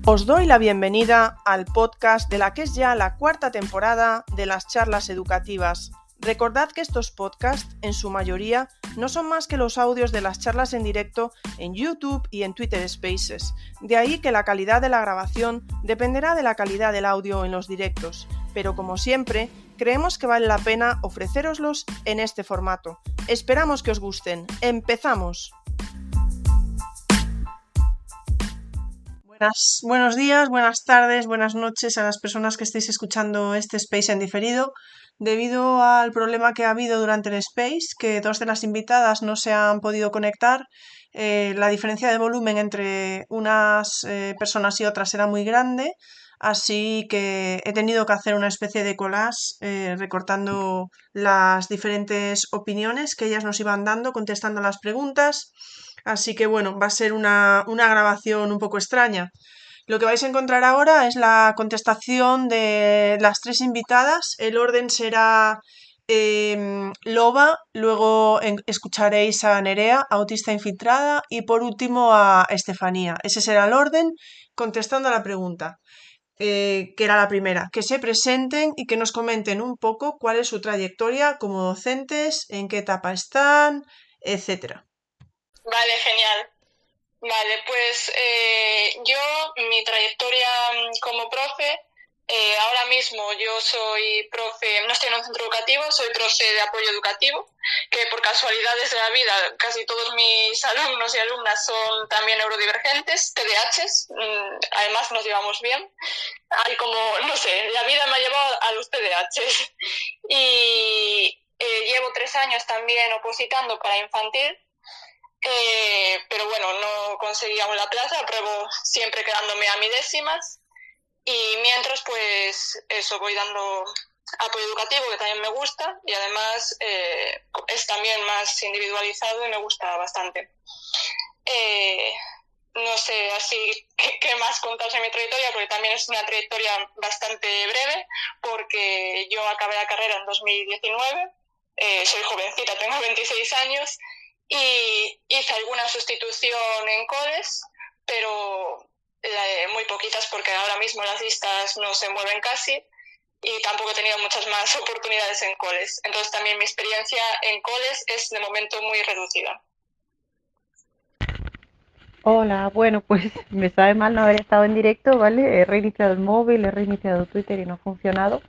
Os doy la bienvenida al podcast de la que es ya la cuarta temporada de las charlas educativas. Recordad que estos podcasts, en su mayoría, no son más que los audios de las charlas en directo en YouTube y en Twitter Spaces. De ahí que la calidad de la grabación dependerá de la calidad del audio en los directos. Pero como siempre, creemos que vale la pena ofrecéroslos en este formato. Esperamos que os gusten. ¡Empezamos! Buenos días, buenas tardes, buenas noches a las personas que estéis escuchando este Space en diferido. Debido al problema que ha habido durante el Space, que dos de las invitadas no se han podido conectar, la diferencia de volumen entre unas personas y otras era muy grande, así que he tenido que hacer una especie de collage recortando las diferentes opiniones que ellas nos iban dando, contestando a las preguntas. Así que bueno, va a ser una grabación un poco extraña. Lo que vais a encontrar ahora es la contestación de las tres invitadas. El orden será Loba, luego escucharéis a Nerea, autista infiltrada, y por último a Estefanía. Ese será el orden, contestando a la pregunta, que era la primera. Que se presenten y que nos comenten un poco cuál es su trayectoria como docentes, en qué etapa están, etcétera. Vale, genial. Vale, pues mi trayectoria como profe, ahora mismo yo soy profe, no estoy en un centro educativo, soy profe de apoyo educativo, que por casualidades de la vida casi todos mis alumnos y alumnas son también neurodivergentes, TDAHs, además nos llevamos bien. Hay como, no sé, la vida me ha llevado a los TDAHs. Y llevo 3 años también opositando para infantil. Pero bueno, no conseguí aún la plaza, apruebo siempre quedándome a millésimas y mientras pues eso, voy dando apoyo educativo que también me gusta y además es también más individualizado y me gusta bastante. No sé así qué más contar de mi trayectoria, porque también es una trayectoria bastante breve, porque yo acabé la carrera en 2019, soy jovencita, tengo 26 años, y hice alguna sustitución en coles, pero muy poquitas porque ahora mismo las listas no se mueven casi y tampoco he tenido muchas más oportunidades en coles. Entonces también mi experiencia en coles es de momento muy reducida. Hola, bueno, pues me sabe mal no haber estado en directo, ¿vale? He reiniciado el móvil, he reiniciado Twitter y no ha funcionado.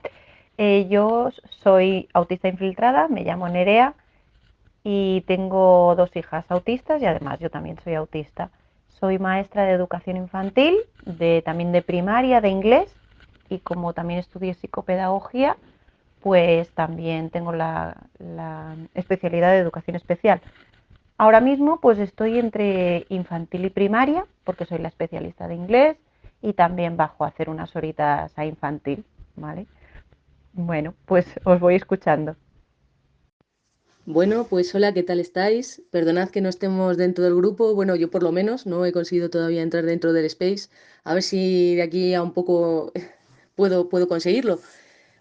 Yo soy autista infiltrada, me llamo Nerea y tengo 2 hijas autistas y además yo también soy autista. Soy maestra de educación infantil, también de primaria, de inglés, y como también estudié psicopedagogía, pues también tengo la especialidad de educación especial. Ahora mismo pues estoy entre infantil y primaria, porque soy la especialista de inglés y también bajo a hacer unas horitas a infantil, ¿vale? Bueno, pues os voy escuchando. Bueno, pues hola, ¿qué tal estáis? Perdonad que no estemos dentro del grupo. Bueno, yo por lo menos no he conseguido todavía entrar dentro del Space. A ver si de aquí a un poco puedo conseguirlo.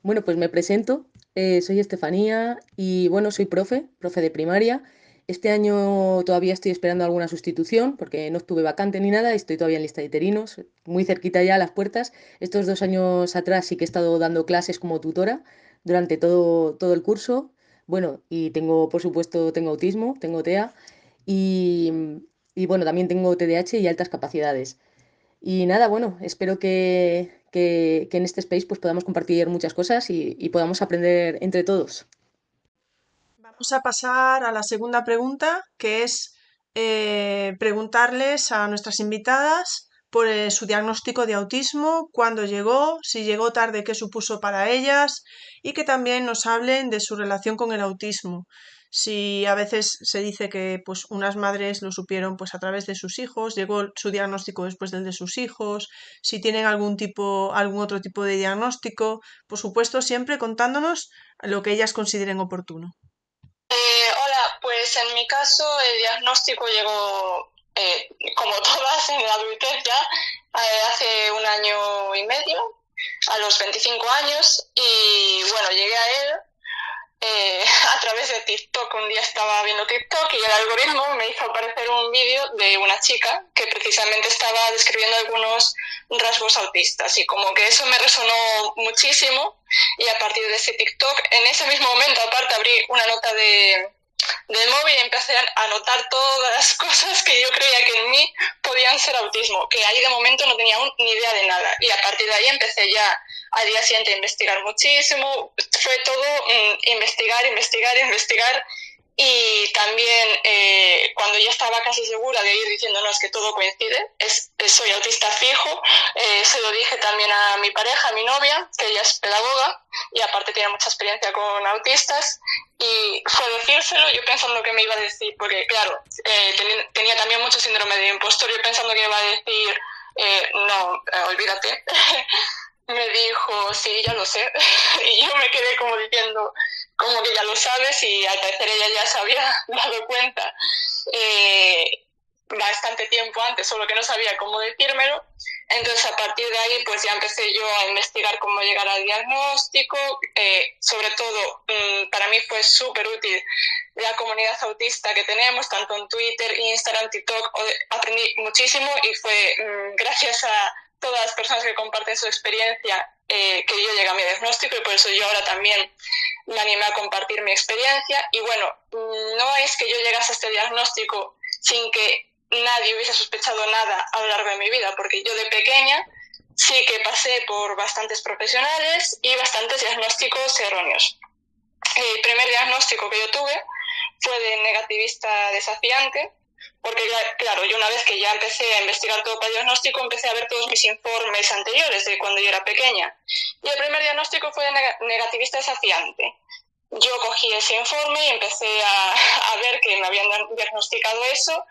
Bueno, pues me presento. Soy Estefanía y bueno, soy profe de primaria. Este año todavía estoy esperando alguna sustitución porque no estuve vacante ni nada. Estoy todavía en lista de interinos, muy cerquita ya a las puertas. Estos 2 años atrás sí que he estado dando clases como tutora durante todo el curso. Bueno, y tengo, por supuesto, tengo autismo, tengo TEA y, y bueno, también tengo TDAH y altas capacidades. Y nada, bueno, espero que en este space pues podamos compartir muchas cosas y podamos aprender entre todos. Vamos a pasar a la segunda pregunta, que es preguntarles a nuestras invitadas por su diagnóstico de autismo, cuándo llegó, si llegó tarde, qué supuso para ellas, y que también nos hablen de su relación con el autismo. Si a veces se dice que pues unas madres lo supieron pues a través de sus hijos, llegó su diagnóstico después del de sus hijos, si tienen algún otro tipo de diagnóstico, por supuesto siempre contándonos lo que ellas consideren oportuno. Hola, pues en mi caso el diagnóstico llegó, como todas, en la adultez ya, hace 1 año y medio, a los 25 años, y bueno, llegué a él a través de TikTok. Un día estaba viendo TikTok y el algoritmo me hizo aparecer un vídeo de una chica que precisamente estaba describiendo algunos rasgos autistas y como que eso me resonó muchísimo, y a partir de ese TikTok, en ese mismo momento aparte abrí una nota del móvil y empecé a anotar todas las cosas que yo creía que en mí podían ser autismo, que ahí de momento no tenía ni idea de nada, y a partir de ahí empecé ya al día siguiente a investigar muchísimo. Fue todo investigar, y también cuando ya estaba casi segura de ir diciendo no, es que todo coincide, soy autista fijo, se lo dije también a mi pareja, a mi novia, que ella es pedagoga y aparte tiene mucha experiencia con autistas, y fue decírselo yo pensando que me iba a decir, porque claro, tenía también mucho síndrome de impostor, yo pensando que me iba a decir no, olvídate. Me dijo, sí, ya lo sé. Y yo me quedé como diciendo, como que ya lo sabes, y al parecer ella ya se había dado cuenta bastante tiempo antes, solo que no sabía cómo decírmelo. Entonces, a partir de ahí, pues ya empecé yo a investigar cómo llegar al diagnóstico. Sobre todo, para mí fue súper útil la comunidad autista que tenemos, tanto en Twitter, Instagram, TikTok. Aprendí muchísimo y fue gracias a todas las personas que comparten su experiencia que yo llegué a mi diagnóstico, y por eso yo ahora también me animé a compartir mi experiencia. Y bueno, no es que yo llegase a este diagnóstico sin que nadie hubiese sospechado nada a lo largo de mi vida, porque yo de pequeña sí que pasé por bastantes profesionales y bastantes diagnósticos erróneos. El primer diagnóstico que yo tuve fue de negativista desafiante, porque claro, yo una vez que ya empecé a investigar todo para el diagnóstico, empecé a ver todos mis informes anteriores de cuando yo era pequeña. Y el primer diagnóstico fue de negativista desafiante. Yo cogí ese informe y empecé a ver que me habían diagnosticado eso,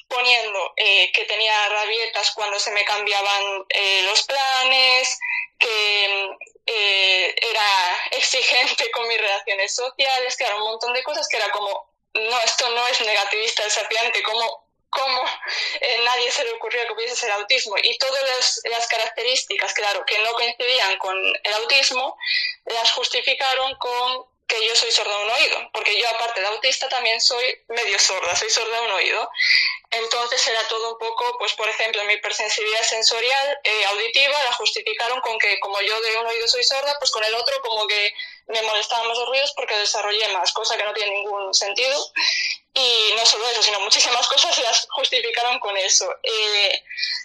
poniendo que tenía rabietas cuando se me cambiaban los planes, que era exigente con mis relaciones sociales, que era un montón de cosas que era como, no, esto no es negativista desafiante, ¿cómo nadie se le ocurrió que pudiese ser autismo? Y todas las características, claro, que no coincidían con el autismo, las justificaron con que yo soy sorda de un oído, porque yo aparte de autista también soy medio sorda, soy sorda de un oído. Entonces era todo un poco, pues por ejemplo, mi hipersensibilidad sensorial auditiva la justificaron con que como yo de un oído soy sorda, pues con el otro como que me molestaban más los ruidos porque desarrollé más, cosa que no tiene ningún sentido. Y no solo eso, sino muchísimas cosas se las justificaron con eso.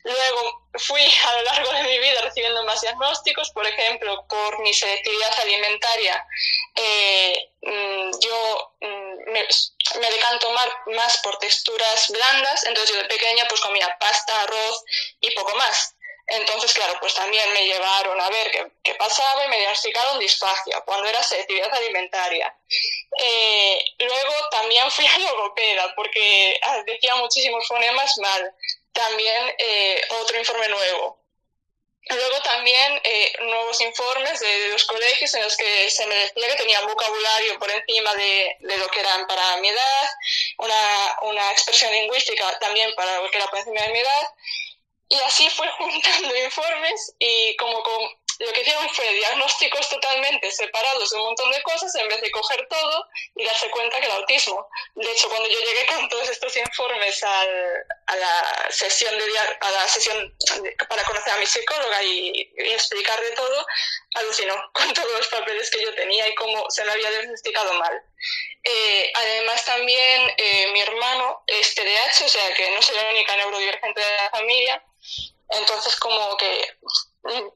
Luego fui a lo largo de mi vida recibiendo más diagnósticos, por ejemplo, por mi selectividad alimentaria. Yo me decanto más por texturas blandas, entonces yo de pequeña pues comía pasta, arroz y poco más. Entonces, claro, pues también me llevaron a ver qué pasaba y me diagnosticaron disfagia cuando era selectividad alimentaria. Luego también fui a logopeda porque decía muchísimos fonemas mal. También otro informe nuevo. Luego también nuevos informes de los colegios en los que se me decía que tenía un vocabulario por encima de lo que eran para mi edad, una expresión lingüística también para lo que era por encima de mi edad. Y así fue juntando informes y como lo que hicieron fue diagnósticos totalmente separados de un montón de cosas en vez de coger todo y darse cuenta que era autismo. De hecho, cuando yo llegué con todos estos informes a la sesión para conocer a mi psicóloga y explicar de todo, alucinó con todos los papeles que yo tenía y cómo se me había diagnosticado mal. Además también mi hermano es TDAH, o sea que no soy la única neurodivergente de la familia. Entonces como que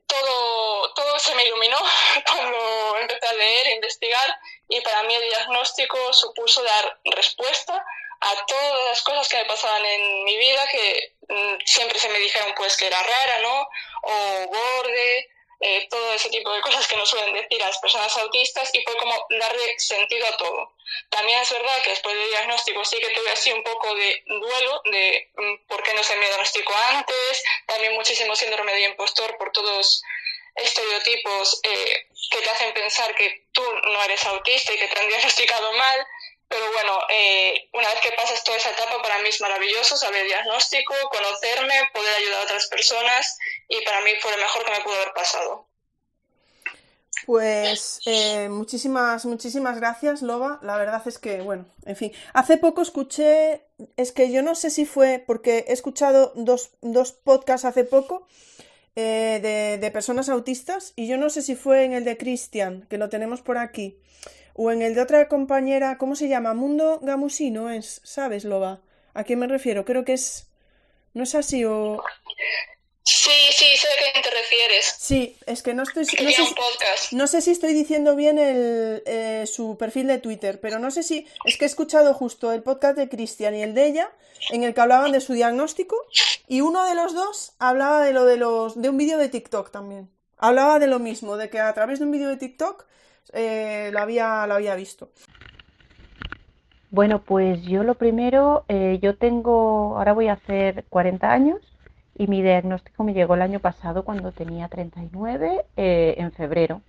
todo se me iluminó cuando empecé a leer e investigar, y para mí el diagnóstico supuso dar respuesta a todas las cosas que me pasaban en mi vida, que siempre se me dijeron pues que era rara, ¿no? O borde, todo ese tipo de cosas que nos suelen decir a las personas autistas, y fue como darle sentido a todo. También es verdad que después del diagnóstico sí que tuve así un poco de duelo de por qué no se me diagnosticó antes, también muchísimo síndrome de impostor por todos estereotipos que te hacen pensar que tú no eres autista y que te han diagnosticado mal. Pero bueno, una vez que pasas toda esa etapa, para mí es maravilloso saber el diagnóstico, conocerme, poder ayudar a otras personas, y para mí fue lo mejor que me pudo haber pasado. Pues muchísimas gracias, Loba. La verdad es que, bueno, en fin. Hace poco escuché, es que yo no sé si fue, porque he escuchado dos podcasts hace poco de personas autistas y yo no sé si fue en el de Cristian, que lo tenemos por aquí, o en el de otra compañera, ¿cómo se llama? Mundo Gamusino es, ¿sabes, Loba? ¿A quién me refiero? Creo que es, ¿no es así o...? Sí, sí, sé a qué te refieres. Sí, es que no estoy, no Tenía sé, un podcast. no sé si estoy diciendo bien su perfil de Twitter, pero no sé si es que he escuchado justo el podcast de Cristian y el de ella, en el que hablaban de su diagnóstico, y uno de los dos hablaba de lo de un vídeo de TikTok también. Hablaba de lo mismo, de que a través de un vídeo de TikTok lo había visto. Bueno, pues yo lo primero, yo tengo, ahora voy a hacer 40 años y mi diagnóstico me llegó el año pasado cuando tenía 39, en febrero.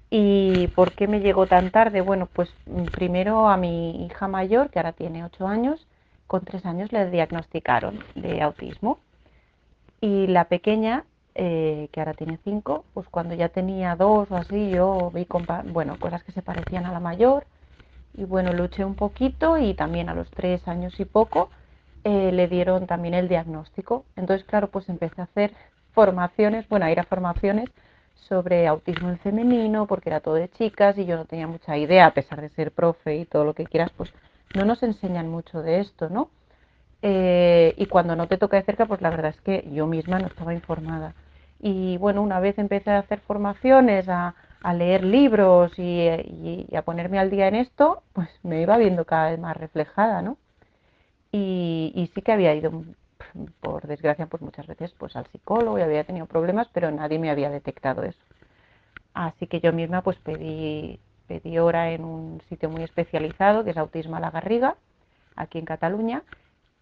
¿Y por qué me llegó tan tarde? Bueno, pues primero a mi hija mayor, que ahora tiene 8 años, con 3 años le diagnosticaron de autismo. Y la pequeña, que ahora tiene 5, pues cuando ya tenía 2 o así, yo vi bueno, cosas que se parecían a la mayor. Y bueno, luché un poquito y también a los 3 años y poco le dieron también el diagnóstico. Entonces, claro, pues empecé a hacer formaciones, bueno, a ir a formaciones sobre autismo en femenino, porque era todo de chicas y yo no tenía mucha idea, a pesar de ser profe y todo lo que quieras, pues no nos enseñan mucho de esto, ¿no? Y cuando no te toca de cerca, pues la verdad es que yo misma no estaba informada. Y bueno, una vez empecé a hacer formaciones, a leer libros y a ponerme al día en esto, pues me iba viendo cada vez más reflejada, ¿no? Y sí que había ido, por desgracia, pues muchas veces pues al psicólogo y había tenido problemas, pero nadie me había detectado eso. Así que yo misma pues pedí hora en un sitio muy especializado, que es Autismo a la Garriga, aquí en Cataluña,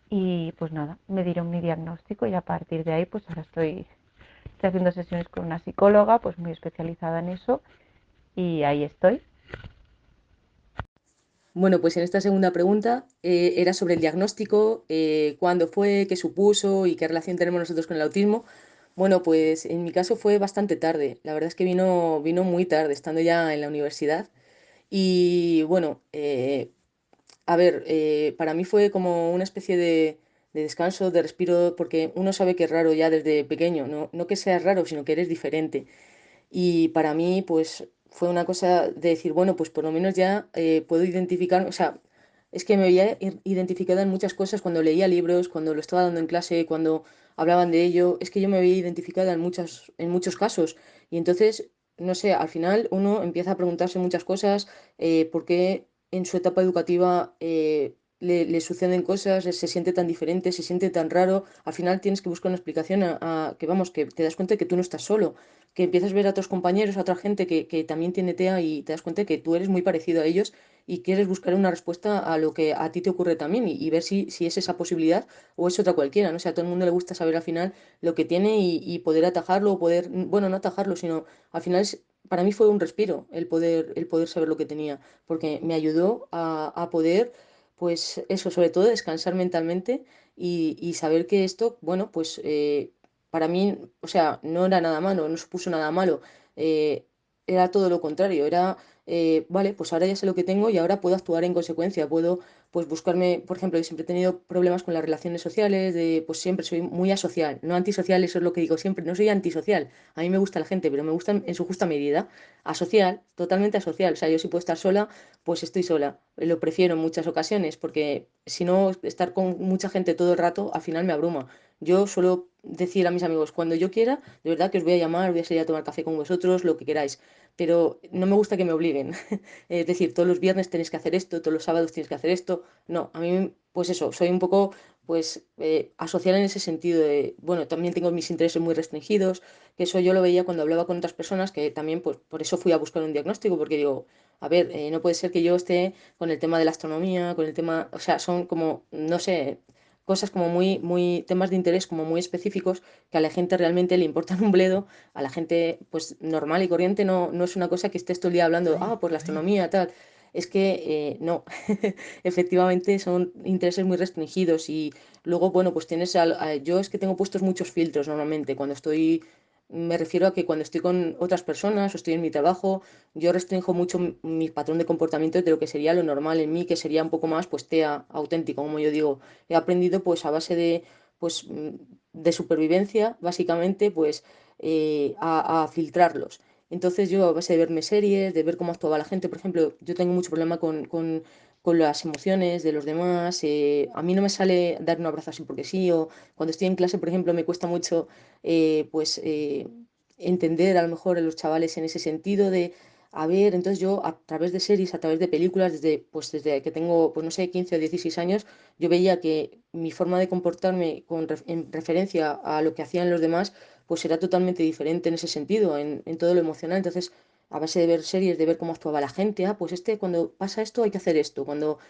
y pues nada, me dieron mi diagnóstico y a partir de ahí pues ahora estoy haciendo sesiones con una psicóloga pues muy especializada en eso y ahí estoy. Bueno, pues en esta segunda pregunta era sobre el diagnóstico, cuándo fue, qué supuso y qué relación tenemos nosotros con el autismo. Bueno, pues en mi caso fue bastante tarde. La verdad es que vino muy tarde, estando ya en la universidad. Y bueno, a ver, para mí fue como una especie de descanso, de respiro, porque uno sabe que es raro ya desde pequeño, no que seas raro, sino que eres diferente. Y para mí, pues fue una cosa de decir, bueno, pues por lo menos ya puedo identificar, o sea, es que me había identificado en muchas cosas cuando leía libros, cuando lo estaba dando en clase, cuando hablaban de ello, es que yo me había identificado en muchos casos. Y entonces, no sé, al final uno empieza a preguntarse muchas cosas, por qué en su etapa educativa le suceden cosas, se siente tan diferente, se siente tan raro. Al final tienes que buscar una explicación que, vamos, que te das cuenta de que tú no estás solo, que empiezas a ver a otros compañeros, a otra gente que también tiene TEA y te das cuenta que tú eres muy parecido a ellos y quieres buscar una respuesta a lo que a ti te ocurre también y ver si es esa posibilidad o es otra cualquiera, ¿no? O sea, a todo el mundo le gusta saber al final lo que tiene y poder atajarlo o poder, bueno, no atajarlo, sino al final para mí fue un respiro el poder saber lo que tenía, porque me ayudó a poder, pues eso, sobre todo descansar mentalmente y saber que esto, bueno, pues para mí, o sea, no era nada malo, no supuso nada malo, eh, era todo lo contrario, era, vale, pues ahora ya sé lo que tengo y ahora puedo actuar en consecuencia, puedo, pues buscarme, por ejemplo, yo siempre he tenido problemas con las relaciones sociales, pues siempre soy muy asocial, no antisocial, eso es lo que digo siempre, no soy antisocial, a mí me gusta la gente, pero me gusta en su justa medida, asocial, totalmente asocial, o sea, yo si puedo estar sola, pues estoy sola, lo prefiero en muchas ocasiones, porque si no, estar con mucha gente todo el rato, al final me abruma. Yo suelo decir a mis amigos, cuando yo quiera, de verdad que os voy a llamar, voy a salir a tomar café con vosotros, lo que queráis, pero no me gusta que me obliguen. Es decir, todos los viernes tenéis que hacer esto, todos los sábados tienes que hacer esto. No, a mí, pues eso, soy un poco, pues, asocial en ese sentido de, bueno, también tengo mis intereses muy restringidos, que eso yo lo veía cuando hablaba con otras personas, que también, pues, por eso fui a buscar un diagnóstico, porque digo, a ver, no puede ser que yo esté con el tema de la astronomía, con el tema, o sea, son como, no sé, cosas como muy, temas de interés como muy específicos que a la gente realmente le importan un bledo, a la gente pues normal y corriente no es una cosa que estés todo el día hablando, pues la astronomía, tal. Es que no, efectivamente son intereses muy restringidos y luego, bueno, pues tienes, yo es que tengo puestos muchos filtros normalmente cuando estoy me refiero a que cuando estoy con otras personas o estoy en mi trabajo, yo restringo mucho mi patrón de comportamiento de lo que sería lo normal en mí, que sería un poco más, pues, TEA auténtico, como yo digo. He aprendido, pues, a base de, pues, de supervivencia, básicamente, pues, a filtrarlos. Entonces yo, a base de verme series, de ver cómo actuaba la gente, por ejemplo, yo tengo mucho problema con las emociones de los demás. A mí no me sale dar un abrazo así porque sí, o cuando estoy en clase, por ejemplo, me cuesta mucho pues entender a lo mejor a los chavales en ese sentido de, a ver, entonces yo a través de series, a través de películas, desde que tengo, pues no sé, 15 o 16 años, yo veía que mi forma de comportarme en referencia a lo que hacían los demás, pues era totalmente diferente en ese sentido, en todo lo emocional. Entonces, a base de ver series, de ver cómo actuaba la gente, pues cuando pasa esto hay que hacer esto, cuando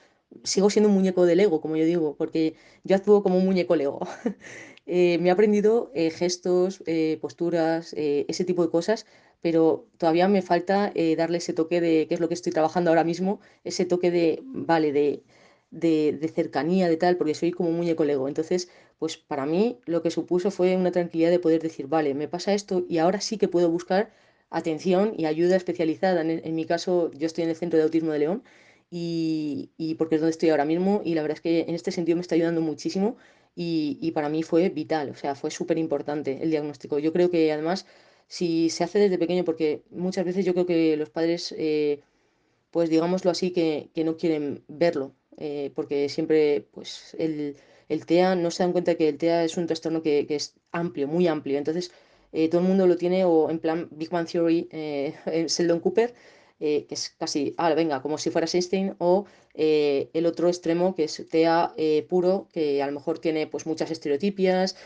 sigo siendo un muñeco de Lego, como yo digo, porque yo actúo como un muñeco Lego. Me he aprendido gestos, posturas, ese tipo de cosas, pero todavía me falta darle ese toque de, que es lo que estoy trabajando ahora mismo, ese toque de, vale, de cercanía, de tal, porque soy como un muñeco Lego. Entonces, pues para mí lo que supuso fue una tranquilidad de poder decir, vale, me pasa esto y ahora sí que puedo buscar atención y ayuda especializada. En mi caso, yo estoy en el Centro de Autismo de León y porque es donde estoy ahora mismo y la verdad es que en este sentido me está ayudando muchísimo y para mí fue vital, o sea, fue súper importante el diagnóstico. Yo creo que además, si se hace desde pequeño, porque muchas veces yo creo que los padres, pues digámoslo así, que no quieren verlo, porque siempre, pues el TEA, no se dan cuenta que el TEA es un trastorno que es amplio, muy amplio. Entonces, todo el mundo lo tiene, o en plan Big Bang Theory, Sheldon Cooper, que es casi, venga, como si fuera Einstein, o el otro extremo, que es TEA puro, que a lo mejor tiene pues muchas estereotipias,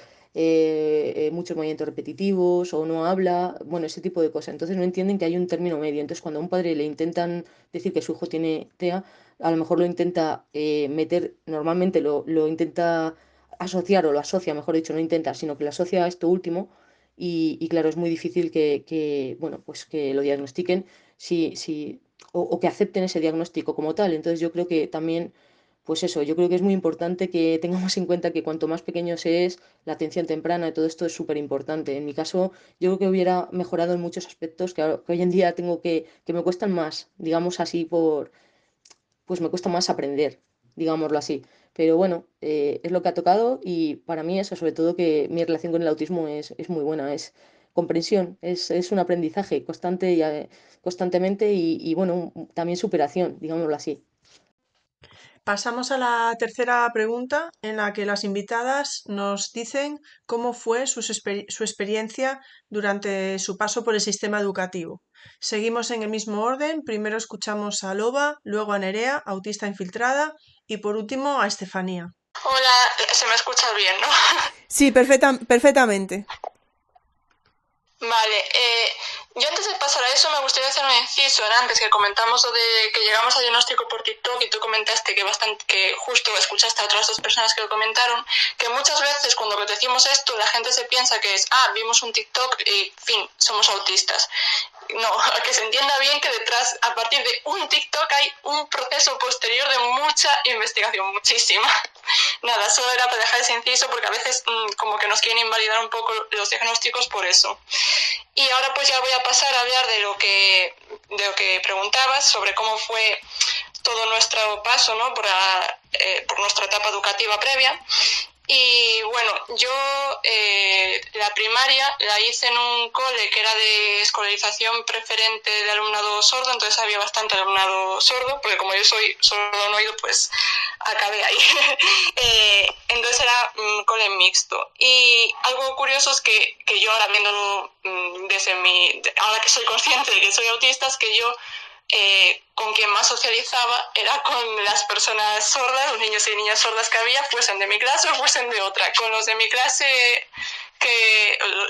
muchos movimientos repetitivos, o no habla, bueno, ese tipo de cosas. Entonces no entienden que hay un término medio. Entonces, cuando a un padre le intentan decir que su hijo tiene TEA, a lo mejor lo intenta meter, normalmente lo intenta asociar, o lo asocia, mejor dicho, no intenta, sino que lo asocia a esto último. Y claro, es muy difícil bueno, pues que lo diagnostiquen o que acepten ese diagnóstico como tal. Entonces yo creo que también, pues eso, yo creo que es muy importante que tengamos en cuenta que cuanto más pequeño se es, la atención temprana y todo esto es súper importante. En mi caso, yo creo que hubiera mejorado en muchos aspectos que hoy en día tengo que me cuestan más, digamos así, pues me cuesta más aprender, digámoslo así. Pero bueno, es lo que ha tocado y para mí eso, sobre todo que mi relación con el autismo es muy buena, es comprensión, es un aprendizaje constante constantemente y bueno, también superación, digámoslo así. Pasamos a la tercera pregunta, en la que las invitadas nos dicen cómo fue su experiencia durante su paso por el sistema educativo. Seguimos en el mismo orden. Primero escuchamos a Loba, luego a Nerea, autista infiltrada, y por último a Estefanía. Hola, se me escucha bien, ¿no? Sí, perfectamente. Vale, yo antes de pasar a eso me gustaría hacer un inciso en antes que comentamos lo de que llegamos al diagnóstico por TikTok y tú comentaste que justo escuchaste a otras dos personas que lo comentaron, que muchas veces cuando decimos esto la gente se piensa que es, vimos un TikTok y fin, somos autistas. No, que se entienda bien que detrás, a partir de un TikTok hay un proceso posterior de mucha investigación, muchísima. Nada, solo era para dejar ese inciso porque a veces como que nos quieren invalidar un poco los diagnósticos por eso. Y ahora pues ya voy a pasar a hablar de lo que preguntabas sobre cómo fue todo nuestro paso, ¿no? por nuestra etapa educativa previa. Y bueno, yo la primaria la hice en un cole que era de escolarización preferente de alumnado sordo, entonces había bastante alumnado sordo, porque como yo soy sordo no oído, pues acabé ahí. Entonces era un cole mixto. Y algo curioso es que yo ahora viéndolo ahora que soy consciente de que soy autista, es que yo con quien más socializaba era con las personas sordas, los niños y niñas sordas que había, fuesen de mi clase o fuesen de otra. Con los de mi clase,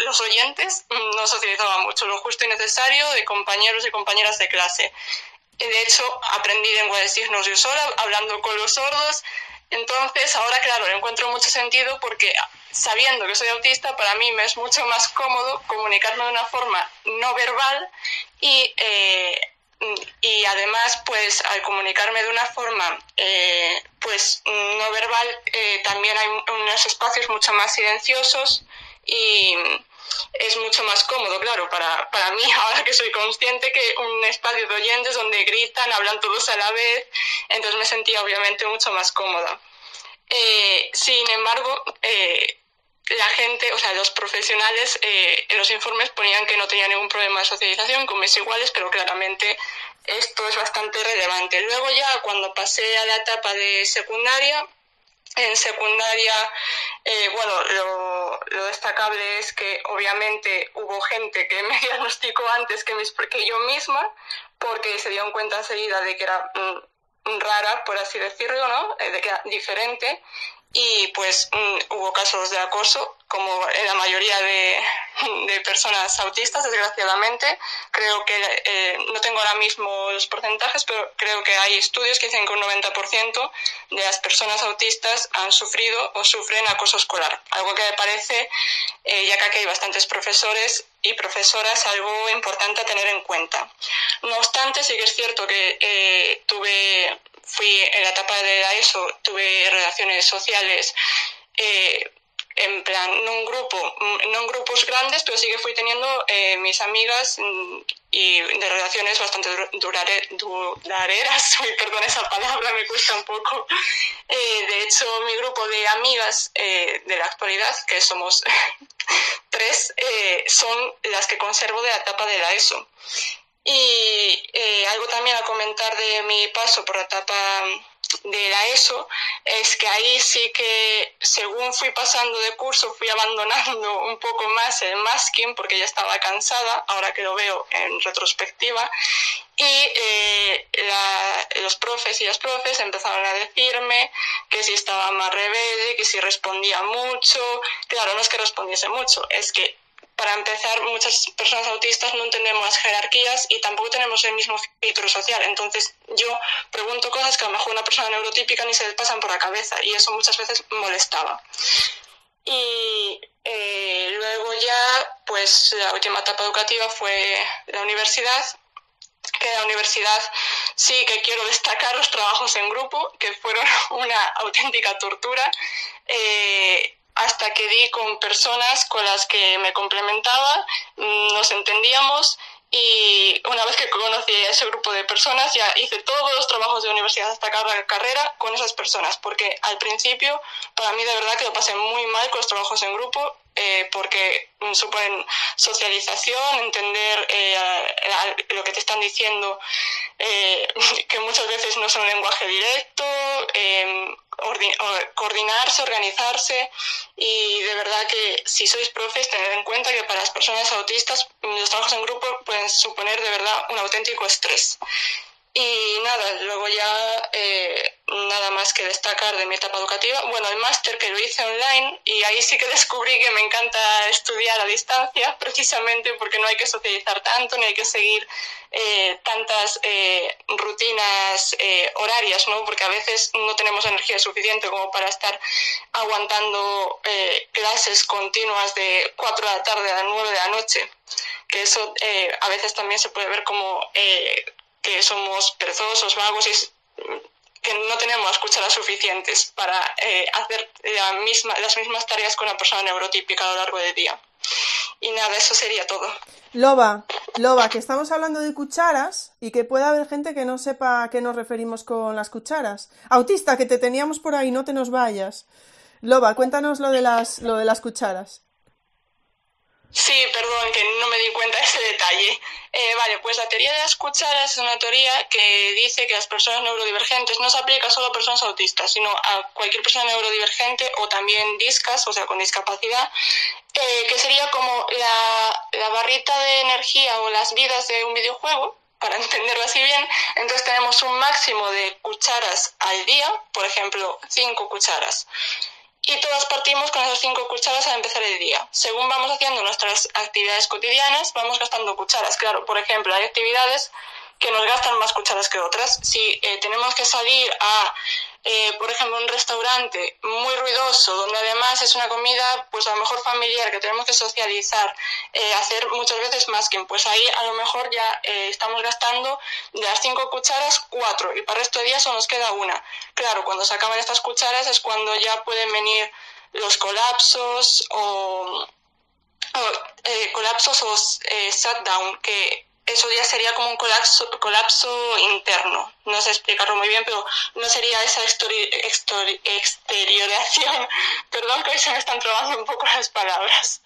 los oyentes, no socializaba mucho, lo justo y necesario de compañeros y compañeras de clase. De hecho, aprendí lengua de signos yo sola, hablando con los sordos. Entonces, ahora, claro, le encuentro mucho sentido porque sabiendo que soy autista, para mí me es mucho más cómodo comunicarme de una forma no verbal y además, pues al comunicarme de una forma pues no verbal, también hay unos espacios mucho más silenciosos y es mucho más cómodo, claro, para mí, ahora que soy consciente, que un espacio de oyentes donde gritan, hablan todos a la vez, entonces me sentía obviamente mucho más cómoda. Sin embargo, la gente, o sea, los profesionales en los informes ponían que no tenía ningún problema de socialización con mis iguales, pero claramente esto es bastante relevante. Luego ya cuando pasé a la etapa de secundaria, en secundaria, bueno, lo destacable es que obviamente hubo gente que me diagnosticó antes que yo misma, porque se dieron cuenta enseguida de que era rara, por así decirlo, ¿no? De que era diferente. Y pues hubo casos de acoso, como en la mayoría de personas autistas, desgraciadamente. Creo que, no tengo ahora mismo los porcentajes, pero creo que hay estudios que dicen que un 90% de las personas autistas han sufrido o sufren acoso escolar. Algo que me parece, ya que aquí hay bastantes profesores y profesoras, algo importante a tener en cuenta. No obstante, sí que es cierto que fui en la etapa de la ESO, tuve relaciones sociales en plan, no en grupos grandes, pero sí que fui teniendo mis amigas y de relaciones bastante duraderas. Perdón, esa palabra me cuesta un poco. De hecho, mi grupo de amigas de la actualidad, que somos 3, son las que conservo de la etapa de la ESO. Y algo también a comentar de mi paso por la etapa de la ESO es que ahí sí que, según fui pasando de curso, fui abandonando un poco más el masking porque ya estaba cansada, ahora que lo veo en retrospectiva, y los profes y las profes empezaron a decirme que si estaba más rebelde, que si respondía mucho. Claro, no es que respondiese mucho, es que para empezar, muchas personas autistas no entendemos las jerarquías y tampoco tenemos el mismo filtro social. Entonces, yo pregunto cosas que a lo mejor una persona neurotípica ni se le pasan por la cabeza, y eso muchas veces molestaba. Y luego ya, pues la última etapa educativa fue la universidad, que en la universidad sí que quiero destacar los trabajos en grupo, que fueron una auténtica tortura. Hasta que di con personas con las que me complementaba, nos entendíamos, y una vez que conocí a ese grupo de personas ya hice todos los trabajos de universidad hasta acabar la carrera con esas personas, porque al principio para mí de verdad que lo pasé muy mal con los trabajos en grupo, porque suponen socialización, entender lo que te están diciendo, que muchas veces no es un lenguaje directo, coordinarse, organizarse, y de verdad que si sois profes, tened en cuenta que para las personas autistas los trabajos en grupo pueden suponer de verdad un auténtico estrés. Y nada, luego ya nada más que destacar de mi etapa educativa. Bueno, el máster, que lo hice online, y ahí sí que descubrí que me encanta estudiar a distancia, precisamente porque no hay que socializar tanto, ni hay que seguir tantas rutinas horarias, ¿no? Porque a veces no tenemos energía suficiente como para estar aguantando clases continuas de 4 de la tarde a 9 de la noche, que eso a veces también se puede ver como que somos perezosos, vagos, y que no tenemos las cucharas suficientes para hacer las mismas tareas con una persona neurotípica a lo largo del día. Y nada, eso sería todo. Loba, que estamos hablando de cucharas y que puede haber gente que no sepa a qué nos referimos con las cucharas. Autista, que te teníamos por ahí, no te nos vayas. Loba, cuéntanos lo de las cucharas. Sí, perdón, que no me di cuenta de ese detalle. Vale, pues la teoría de las cucharas es una teoría que dice que las personas neurodivergentes no se aplica solo a personas autistas, sino a cualquier persona neurodivergente o también discas, o sea, con discapacidad, que sería como la barrita de energía o las vidas de un videojuego, para entenderlo así bien. Entonces tenemos un máximo de cucharas al día, por ejemplo, 5 cucharas. Y todas partimos con esas 5 cucharas al empezar el día. Según vamos haciendo nuestras actividades cotidianas, vamos gastando cucharas. Claro, por ejemplo, hay actividades que nos gastan más cucharas que otras. Si tenemos que salir a, por ejemplo, un restaurante muy ruidoso, donde además es una comida, pues a lo mejor familiar, que tenemos que socializar, hacer muchas veces masking, pues ahí a lo mejor ya estamos gastando de las 5 cucharas 4, y para el resto de día solo nos queda una. Claro, cuando se acaban estas cucharas es cuando ya pueden venir los colapsos o colapsos o shutdown, que eso ya sería como un colapso interno. No sé explicarlo muy bien, pero no sería esa exteriorización. Perdón que hoy se me están trabando un poco las palabras.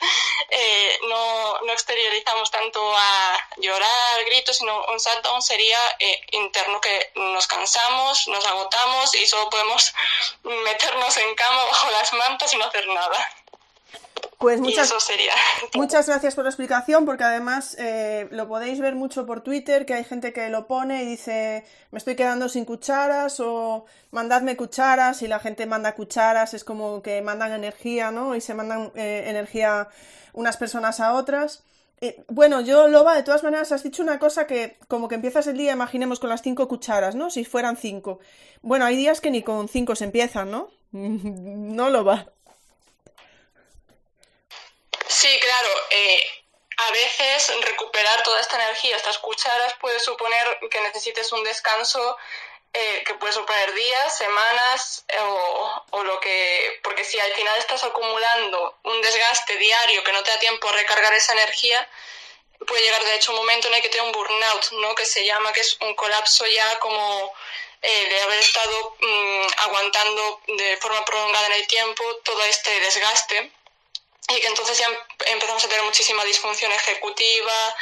No exteriorizamos tanto a llorar, gritos, sino un shutdown sería interno, que nos cansamos, nos agotamos y solo podemos meternos en cama bajo las mantas y no hacer nada. Pues Y eso sería. muchas gracias por la explicación, porque además lo podéis ver mucho por Twitter, que hay gente que lo pone y dice, me estoy quedando sin cucharas, o mandadme cucharas, y la gente manda cucharas, es como que mandan energía, ¿no? Y se mandan energía unas personas a otras. Bueno, Loba, de todas maneras, has dicho una cosa que como que empiezas el día, imaginemos, con las 5 cucharas, ¿no? Si fueran 5. Bueno, hay días que ni con 5 se empiezan, ¿no? No, Loba. Sí, claro. A veces recuperar toda esta energía, estas cucharas, puede suponer que necesites un descanso que puede suponer días, semanas o lo que... Porque si al final estás acumulando un desgaste diario que no te da tiempo a recargar esa energía, puede llegar de hecho un momento en el que te da un burnout, ¿no? Que se llama, que es un colapso ya como de haber estado aguantando de forma prolongada en el tiempo todo este desgaste. Y que entonces ya empezamos a tener muchísima disfunción ejecutiva,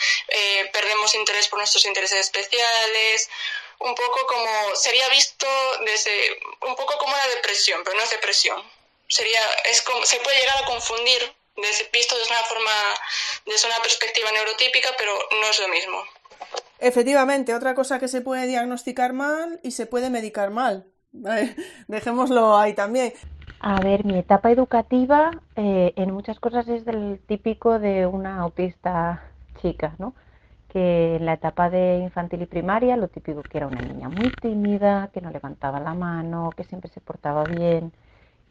perdemos interés por nuestros intereses especiales, un poco como, sería visto desde, un poco como la depresión, pero no es depresión. Se puede llegar a confundir, visto desde una forma, desde una perspectiva neurotípica, pero no es lo mismo. Efectivamente, otra cosa que se puede diagnosticar mal y se puede medicar mal. Vale, dejémoslo ahí también. A ver, mi etapa educativa en muchas cosas es del típico de una autista chica, ¿no? Que en la etapa de infantil y primaria, lo típico que era una niña muy tímida, que no levantaba la mano, que siempre se portaba bien,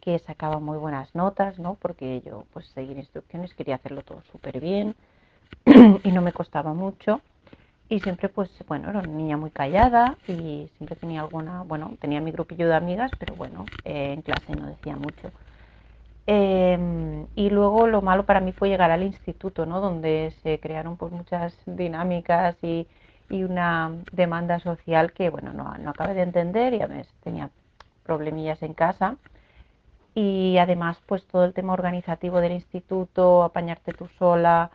que sacaba muy buenas notas, ¿no? Porque yo, pues, seguir instrucciones, quería hacerlo todo súper bien y no me costaba mucho. Y siempre, pues, bueno, era una niña muy callada y siempre tenía tenía mi grupillo de amigas, pero bueno, en clase no decía mucho. Y luego lo malo para mí fue llegar al instituto, ¿no? Donde se crearon pues muchas dinámicas y una demanda social que, bueno, no acabé de entender, y a veces tenía problemillas en casa. Y además, pues todo el tema organizativo del instituto, apañarte tú sola,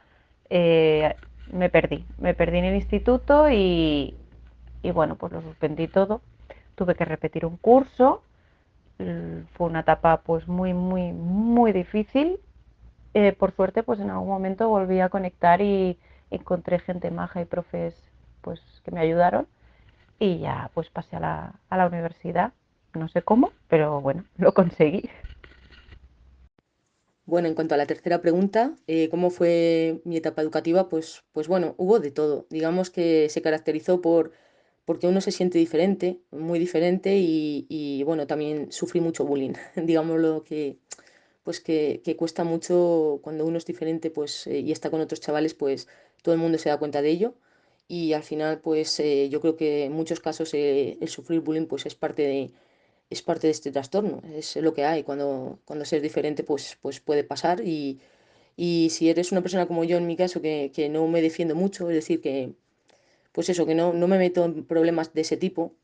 eh, me perdí en el instituto y bueno, pues lo suspendí todo. Tuve que repetir un curso. Fue una etapa pues muy difícil. Por suerte, pues en algún momento volví a conectar y encontré gente maja y profes pues que me ayudaron, y ya pues pasé a la universidad. No sé cómo, pero bueno, lo conseguí. Bueno, en cuanto a la tercera pregunta, ¿cómo fue mi etapa educativa? Pues bueno, hubo de todo. Digamos que se caracterizó porque uno se siente diferente, muy diferente, y bueno, también sufrí mucho bullying. Digámoslo que cuesta mucho cuando uno es diferente, pues, y está con otros chavales, pues todo el mundo se da cuenta de ello. Y al final, pues yo creo que en muchos casos el sufrir bullying pues es parte de este trastorno, es lo que hay. Cuando se es diferente, pues puede pasar. Y si eres una persona como yo, en mi caso, que no me defiendo mucho, es decir, pues eso, que no me meto en problemas de ese tipo,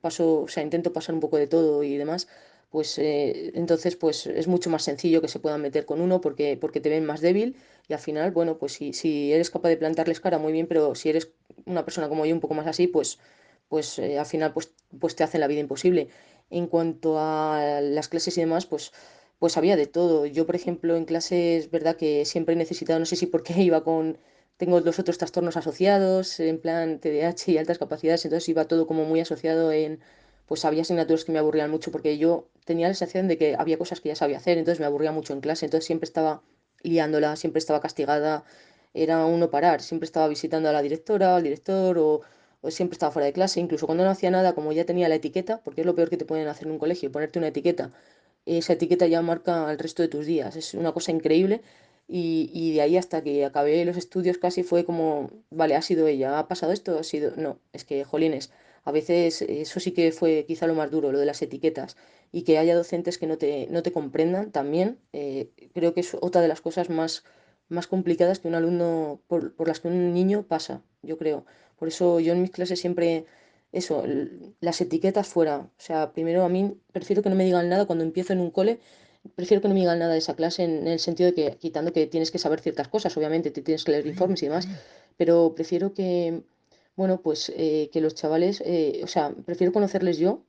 o sea, intento pasar un poco de todo y demás, pues entonces pues es mucho más sencillo que se puedan meter con uno porque te ven más débil, y al final, bueno, pues si eres capaz de plantarles cara, muy bien, pero si eres una persona como yo, un poco más así, al final pues te hacen la vida imposible. En cuanto a las clases y demás, pues había de todo. Yo, por ejemplo, en clase es verdad que siempre he necesitado, no sé si porque iba tengo los otros trastornos asociados, en plan TDAH y altas capacidades, entonces iba todo como muy asociado pues había asignaturas que me aburrían mucho porque yo tenía la sensación de que había cosas que ya sabía hacer, entonces me aburría mucho en clase, entonces siempre estaba liándola, siempre estaba castigada, era un no parar, siempre estaba visitando a la directora, al director, o siempre estaba fuera de clase, incluso cuando no hacía nada, como ya tenía la etiqueta, porque es lo peor que te pueden hacer en un colegio, ponerte una etiqueta. Esa etiqueta ya marca el resto de tus días, es una cosa increíble. Y de ahí hasta que acabé los estudios casi fue como, vale, ha sido ella, ha pasado esto, ha sido... No, es que, jolines, a veces eso sí que fue quizá lo más duro, lo de las etiquetas, y que haya docentes que no te comprendan también, creo que es otra de las cosas más complicadas que un alumno, por las que un niño pasa, yo creo. Por eso yo en mis clases siempre, eso, las etiquetas fuera. O sea, primero a mí prefiero que no me digan nada cuando empiezo en un cole, prefiero que no me digan nada de esa clase en el sentido de que, quitando que tienes que saber ciertas cosas, obviamente, te tienes que leer informes y demás, pero prefiero que, bueno, pues que los chavales, o sea, prefiero conocerles yo,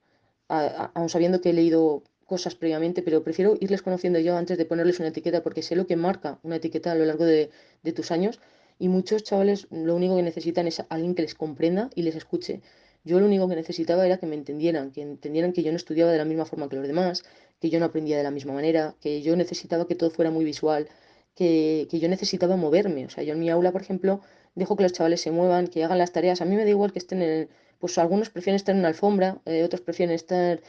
aun sabiendo que he leído cosas previamente, pero prefiero irles conociendo yo antes de ponerles una etiqueta, porque sé lo que marca una etiqueta a lo largo de tus años, y muchos chavales lo único que necesitan es alguien que les comprenda y les escuche. Yo lo único que necesitaba era que entendieran que yo no estudiaba de la misma forma que los demás, que yo no aprendía de la misma manera, que yo necesitaba que todo fuera muy visual, que yo necesitaba moverme. O sea, yo en mi aula, por ejemplo, dejo que los chavales se muevan, que hagan las tareas. A mí me da igual que estén pues algunos prefieren estar en una alfombra, otros prefieren estar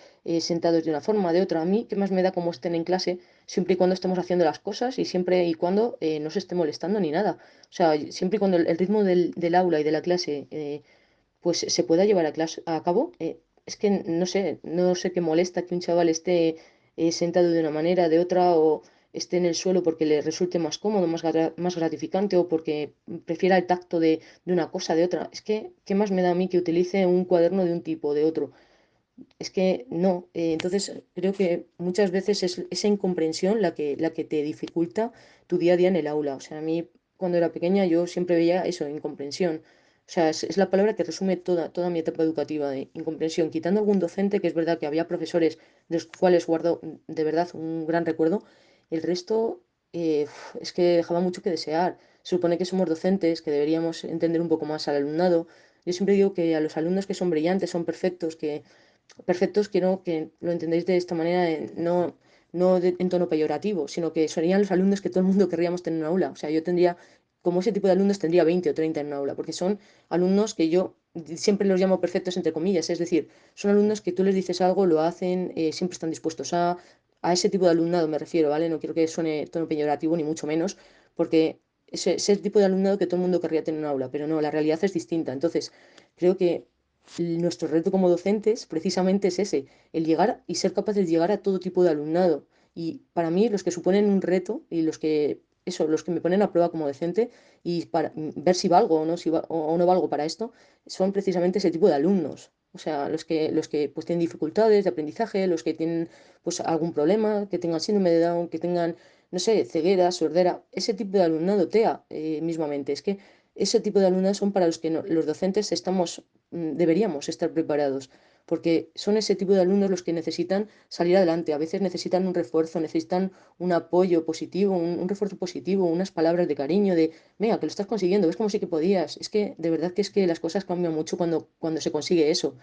sentados de una forma, de otra. A mí, ¿qué más me da cómo estén en clase, siempre y cuando estemos haciendo las cosas y siempre y cuando no se esté molestando ni nada? O sea, siempre y cuando el ritmo del aula y de la clase pues se pueda llevar a cabo, es que no sé qué molesta que un chaval esté sentado de una manera, de otra, o esté en el suelo porque le resulte más cómodo, más gratificante, o porque prefiera el tacto de una cosa, de otra. Es que, ¿qué más me da a mí que utilice un cuaderno de un tipo o de otro? Es que no. Entonces, creo que muchas veces es esa incomprensión la que te dificulta tu día a día en el aula. O sea, a mí cuando era pequeña yo siempre veía eso, incomprensión. O sea, es la palabra que resume toda mi etapa educativa de incomprensión. Quitando algún docente, que es verdad que había profesores de los cuales guardo de verdad un gran recuerdo, el resto es que dejaba mucho que desear. Se supone que somos docentes, que deberíamos entender un poco más al alumnado. Yo siempre digo que a los alumnos que son brillantes, son perfectos, que perfectos quiero que lo entendáis de esta manera, en tono peyorativo, sino que serían los alumnos que todo el mundo querríamos tener en un aula. O sea, yo tendría, como ese tipo de alumnos, tendría 20 o 30 en un aula, porque son alumnos que yo siempre los llamo perfectos entre comillas, es decir, son alumnos que tú les dices algo, lo hacen, siempre están dispuestos a ese tipo de alumnado me refiero, ¿vale? No quiero que suene tono peyorativo, ni mucho menos, porque ese tipo de alumnado que todo el mundo querría tener en un aula, pero no, la realidad es distinta. Entonces, creo que nuestro reto como docentes precisamente es ese, el llegar y ser capaces de llegar a todo tipo de alumnado. Y para mí los que suponen un reto y los que me ponen a prueba como docente y para ver si valgo o no, o no valgo para esto, son precisamente ese tipo de alumnos. O sea, los que pues tienen dificultades de aprendizaje, los que tienen pues algún problema, que tengan síndrome de Down, que tengan, no sé, ceguera, sordera, ese tipo de alumnado TEA mismamente. Es que ese tipo de alumnos son para los que los docentes deberíamos estar preparados, porque son ese tipo de alumnos los que necesitan salir adelante. A veces necesitan un refuerzo, necesitan un apoyo positivo, un refuerzo positivo, unas palabras de cariño, de, venga, que lo estás consiguiendo, ves como sí que podías. Es que de verdad que es que las cosas cambian mucho cuando se consigue eso.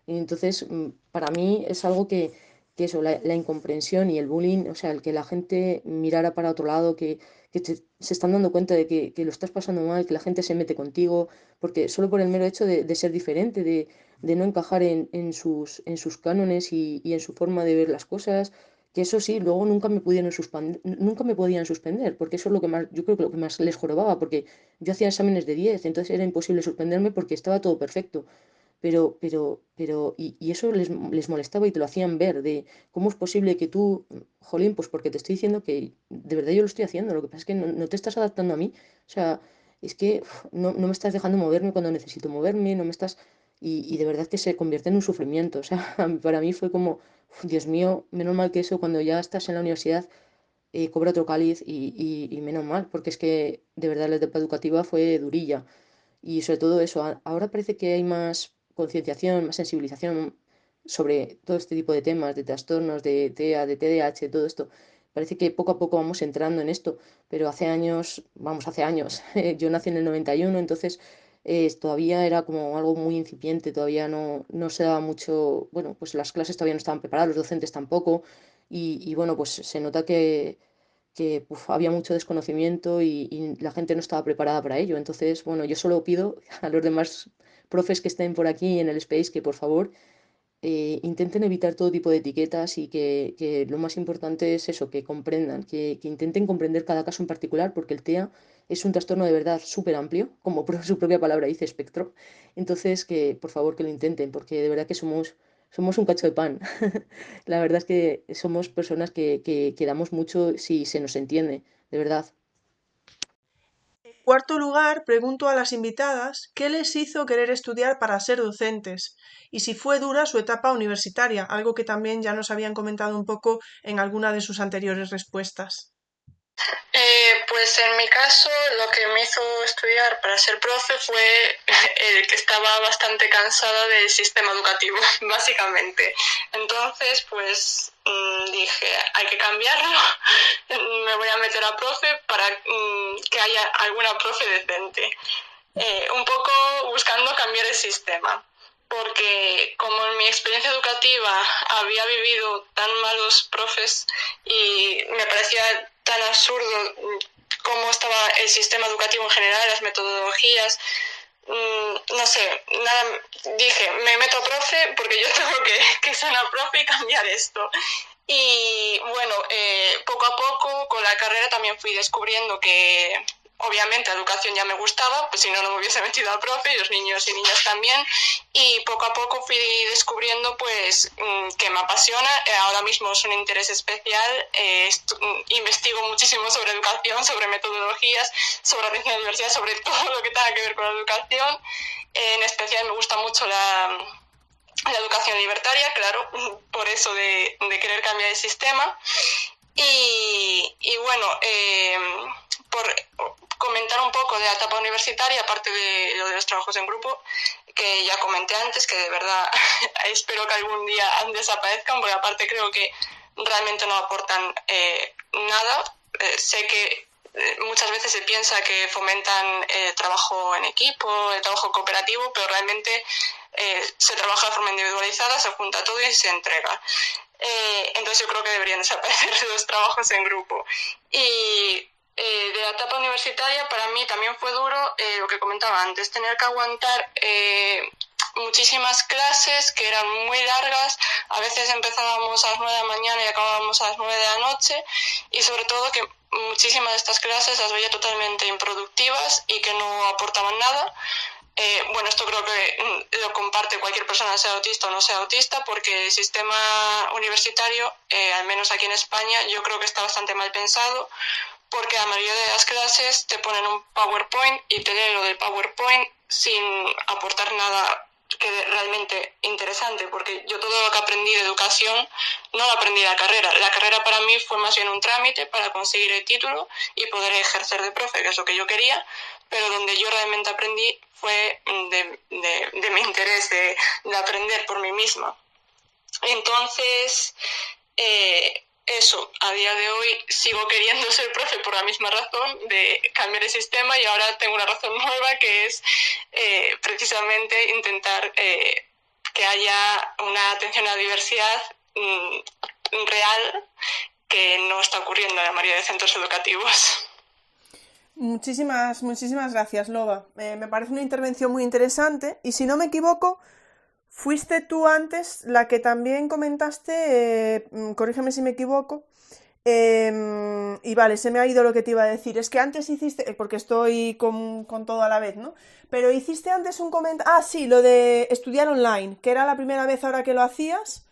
Y entonces, para mí es algo que eso, la incomprensión y el bullying, o sea, el que la gente mirara para otro lado, que se están dando cuenta de que lo estás pasando mal, que la gente se mete contigo, porque solo por el mero hecho de ser diferente, de no encajar en sus cánones y en su forma de ver las cosas, que eso sí, luego nunca me podían suspender, porque eso es lo que más, yo creo que lo que más les jorobaba, porque yo hacía exámenes de 10 entonces era imposible suspenderme porque estaba todo perfecto. Y eso les molestaba y te lo hacían ver, de cómo es posible que tú, jolín, pues porque te estoy diciendo que de verdad yo lo estoy haciendo, lo que pasa es que no te estás adaptando a mí, o sea, es que no me estás dejando moverme cuando necesito moverme, no me estás. Y de verdad que se convierte en un sufrimiento, o sea, para mí fue como, Dios mío, menos mal que eso cuando ya estás en la universidad cobra otro cáliz y menos mal, porque es que de verdad la etapa educativa fue durilla. Y sobre todo eso, ahora parece que hay más concienciación, más sensibilización sobre todo este tipo de temas, de trastornos, de TEA, de TDAH, todo esto. Parece que poco a poco vamos entrando en esto, pero hace años, yo nací en el 91, entonces todavía era como algo muy incipiente, todavía no se daba mucho, bueno, pues las clases todavía no estaban preparadas, los docentes tampoco, y bueno, pues se nota que había mucho desconocimiento y la gente no estaba preparada para ello. Entonces, bueno, yo solo pido a los demás profes que estén por aquí en el Space que por favor intenten evitar todo tipo de etiquetas y que lo más importante es eso, que comprendan, que intenten comprender cada caso en particular, porque el TEA es un trastorno de verdad súper amplio, como su propia palabra dice, espectro. Entonces, que por favor que lo intenten, porque de verdad que somos un cacho de pan. La verdad es que somos personas que damos mucho si se nos entiende, de verdad. cuarto lugar, pregunto a las invitadas qué les hizo querer estudiar para ser docentes y si fue dura su etapa universitaria, algo que también ya nos habían comentado un poco en alguna de sus anteriores respuestas. Pues en mi caso lo que me hizo estudiar para ser profe fue que estaba bastante cansada del sistema educativo, básicamente. Entonces, pues dije, hay que cambiarlo, me voy a meter a profe para que haya alguna profe decente. Un poco buscando cambiar el sistema, porque como en mi experiencia educativa había vivido tan malos profes y me parecía tan absurdo cómo estaba el sistema educativo en general, las metodologías, no sé, nada, dije, me meto a profe porque yo tengo que ser una profe y cambiar esto. Y bueno, poco a poco con la carrera también fui descubriendo que obviamente la educación ya me gustaba, pues si no, no me hubiese metido a profe, y los niños y niñas también, y poco a poco fui descubriendo pues que me apasiona. Ahora mismo es un interés especial, investigo muchísimo sobre educación, sobre metodologías, sobre atención a la diversidad, sobre todo lo que tenga que ver con la educación. En especial me gusta mucho la educación libertaria, claro, por eso de querer cambiar el sistema. Y bueno, por comentar un poco de la etapa universitaria, aparte de lo de los trabajos en grupo, que ya comenté antes, que de verdad espero que algún día desaparezcan, porque aparte creo que realmente no aportan nada. Sé que muchas veces se piensa que fomentan el trabajo en equipo, el trabajo cooperativo, pero realmente se trabaja de forma individualizada, se junta todo y se entrega. Entonces yo creo que deberían desaparecer los trabajos en grupo. Y de la etapa universitaria para mí también fue duro lo que comentaba antes, tener que aguantar muchísimas clases que eran muy largas. A veces empezábamos a las 9 de la mañana y acabábamos a las 9 de la noche, y sobre todo que muchísimas de estas clases las veía totalmente improductivas y que no aportaban nada. Bueno, esto creo que lo comparte cualquier persona, sea autista o no sea autista, porque el sistema universitario, al menos aquí en España, yo creo que está bastante mal pensado, porque la mayoría de las clases te ponen un PowerPoint y te leen lo del PowerPoint sin aportar nada que realmente interesante, porque yo todo lo que aprendí de educación no lo aprendí en la carrera. La carrera para mí fue más bien un trámite para conseguir el título y poder ejercer de profe, que es lo que yo quería, pero donde yo realmente aprendí fue de mi interés, de aprender por mí misma. Entonces, eso, a día de hoy sigo queriendo ser profe por la misma razón de cambiar el sistema, y ahora tengo una razón nueva, que es precisamente intentar que haya una atención a la diversidad real, que no está ocurriendo en la mayoría de centros educativos. Muchísimas gracias, Loba. Me parece una intervención muy interesante, y si no me equivoco, fuiste tú antes la que también comentaste, corrígeme si me equivoco, y vale, se me ha ido lo que te iba a decir. Es que antes hiciste, porque estoy con todo a la vez, ¿no? Pero hiciste antes un comentario, sí, lo de estudiar online, que era la primera vez ahora que lo hacías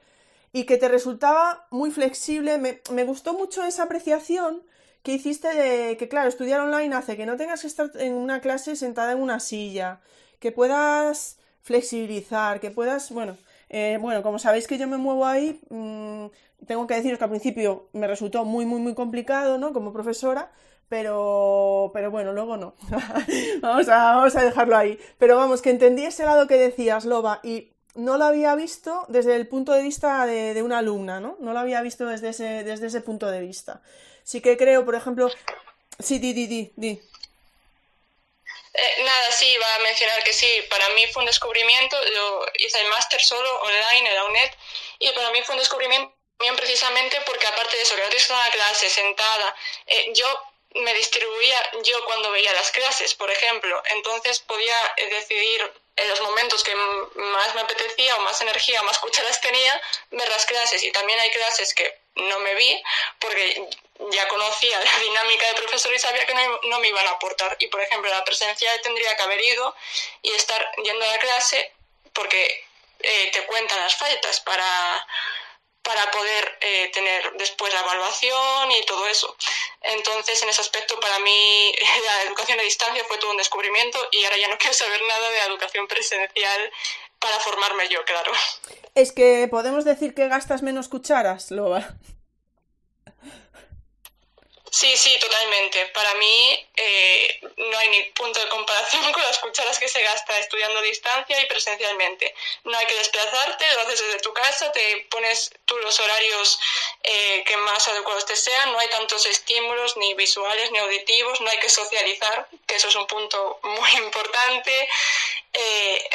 y que te resultaba muy flexible. Me gustó mucho esa apreciación que hiciste de que, claro, estudiar online hace que no tengas que estar en una clase sentada en una silla, que puedas flexibilizar, que puedas, bueno, como sabéis que yo me muevo ahí, tengo que deciros que al principio me resultó muy complicado, ¿no? Como profesora, pero bueno, luego no. vamos a dejarlo ahí. Pero vamos, que entendí ese lado que decías, Loba, y no lo había visto desde el punto de vista de una alumna, ¿no? No lo había visto desde ese punto de vista. Sí que creo, por ejemplo... Sí, di. Nada, sí, iba a mencionar que sí, para mí fue un descubrimiento. Yo hice el máster solo online en la UNED, y para mí fue un descubrimiento también precisamente porque, aparte de eso, que no tienes una clase sentada, yo me distribuía yo cuando veía las clases, por ejemplo, entonces podía decidir en los momentos que más me apetecía o más energía o más cucharas tenía ver las clases. Y también hay clases que no me vi porque ya conocía la dinámica de profesor y sabía que no me iban a aportar. Y por ejemplo, la presencial tendría que haber ido y estar yendo a la clase porque te cuentan las faltas para para poder tener después la evaluación y todo eso. Entonces, en ese aspecto, para mí la educación a distancia fue todo un descubrimiento y ahora ya no quiero saber nada de la educación presencial para formarme yo, claro. Es que podemos decir que gastas menos cucharas, Loba. Sí, totalmente. Para mí no hay ni punto de comparación con las cucharas que se gasta estudiando a distancia y presencialmente. No hay que desplazarte, lo haces desde tu casa, te pones tú los horarios que más adecuados te sean, no hay tantos estímulos ni visuales ni auditivos, no hay que socializar, que eso es un punto muy importante.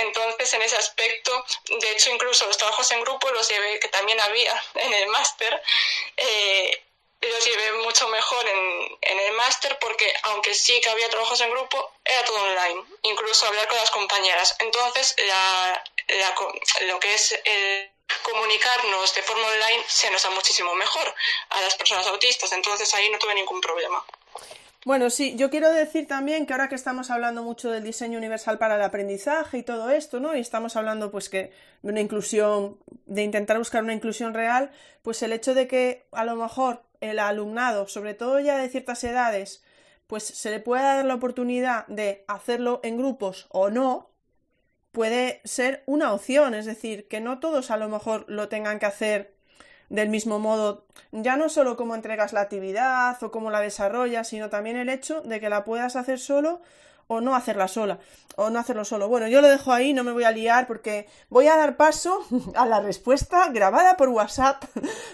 Entonces, en ese aspecto, de hecho, incluso los trabajos en grupo los llevé, que también había en el máster, los llevé mucho mejor en el máster porque, aunque sí que había trabajos en grupo, era todo online, incluso hablar con las compañeras. Entonces, lo que es comunicarnos de forma online se nos da muchísimo mejor a las personas autistas, entonces ahí no tuve ningún problema. Bueno, sí, yo quiero decir también que ahora que estamos hablando mucho del diseño universal para el aprendizaje y todo esto, ¿no? Y estamos hablando pues que de una inclusión, de intentar buscar una inclusión real, pues el hecho de que a lo mejor el alumnado, sobre todo ya de ciertas edades, pues se le pueda dar la oportunidad de hacerlo en grupos o no, puede ser una opción, es decir, que no todos a lo mejor lo tengan que hacer del mismo modo, ya no solo cómo entregas la actividad o cómo la desarrollas, sino también el hecho de que la puedas hacer solo o no hacerla sola, o no hacerlo solo. Bueno, yo lo dejo ahí, no me voy a liar porque voy a dar paso a la respuesta grabada por WhatsApp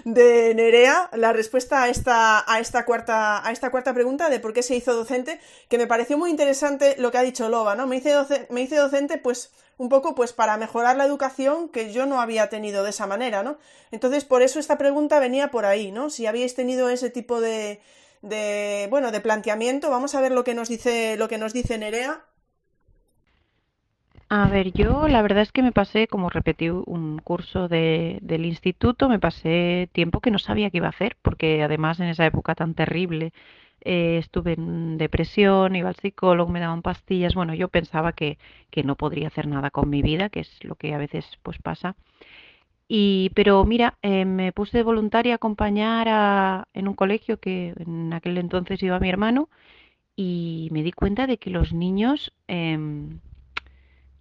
de Nerea, la respuesta a esta cuarta pregunta de por qué se hizo docente, que me pareció muy interesante lo que ha dicho Loba, ¿no? Me hice docente pues un poco pues para mejorar la educación que yo no había tenido de esa manera, ¿no? Entonces, por eso esta pregunta venía por ahí, ¿no? Si habíais tenido ese tipo de planteamiento. Vamos a ver lo que nos dice Nerea. A ver, yo la verdad es que me pasé, como repetí un curso del instituto, me pasé tiempo que no sabía qué iba a hacer, porque además en esa época tan terrible estuve en depresión, iba al psicólogo, me daban pastillas, bueno, yo pensaba que no podría hacer nada con mi vida, que es lo que a veces pues pasa. Pero mira, me puse de voluntaria a acompañar en un colegio que en aquel entonces iba mi hermano y me di cuenta de que los niños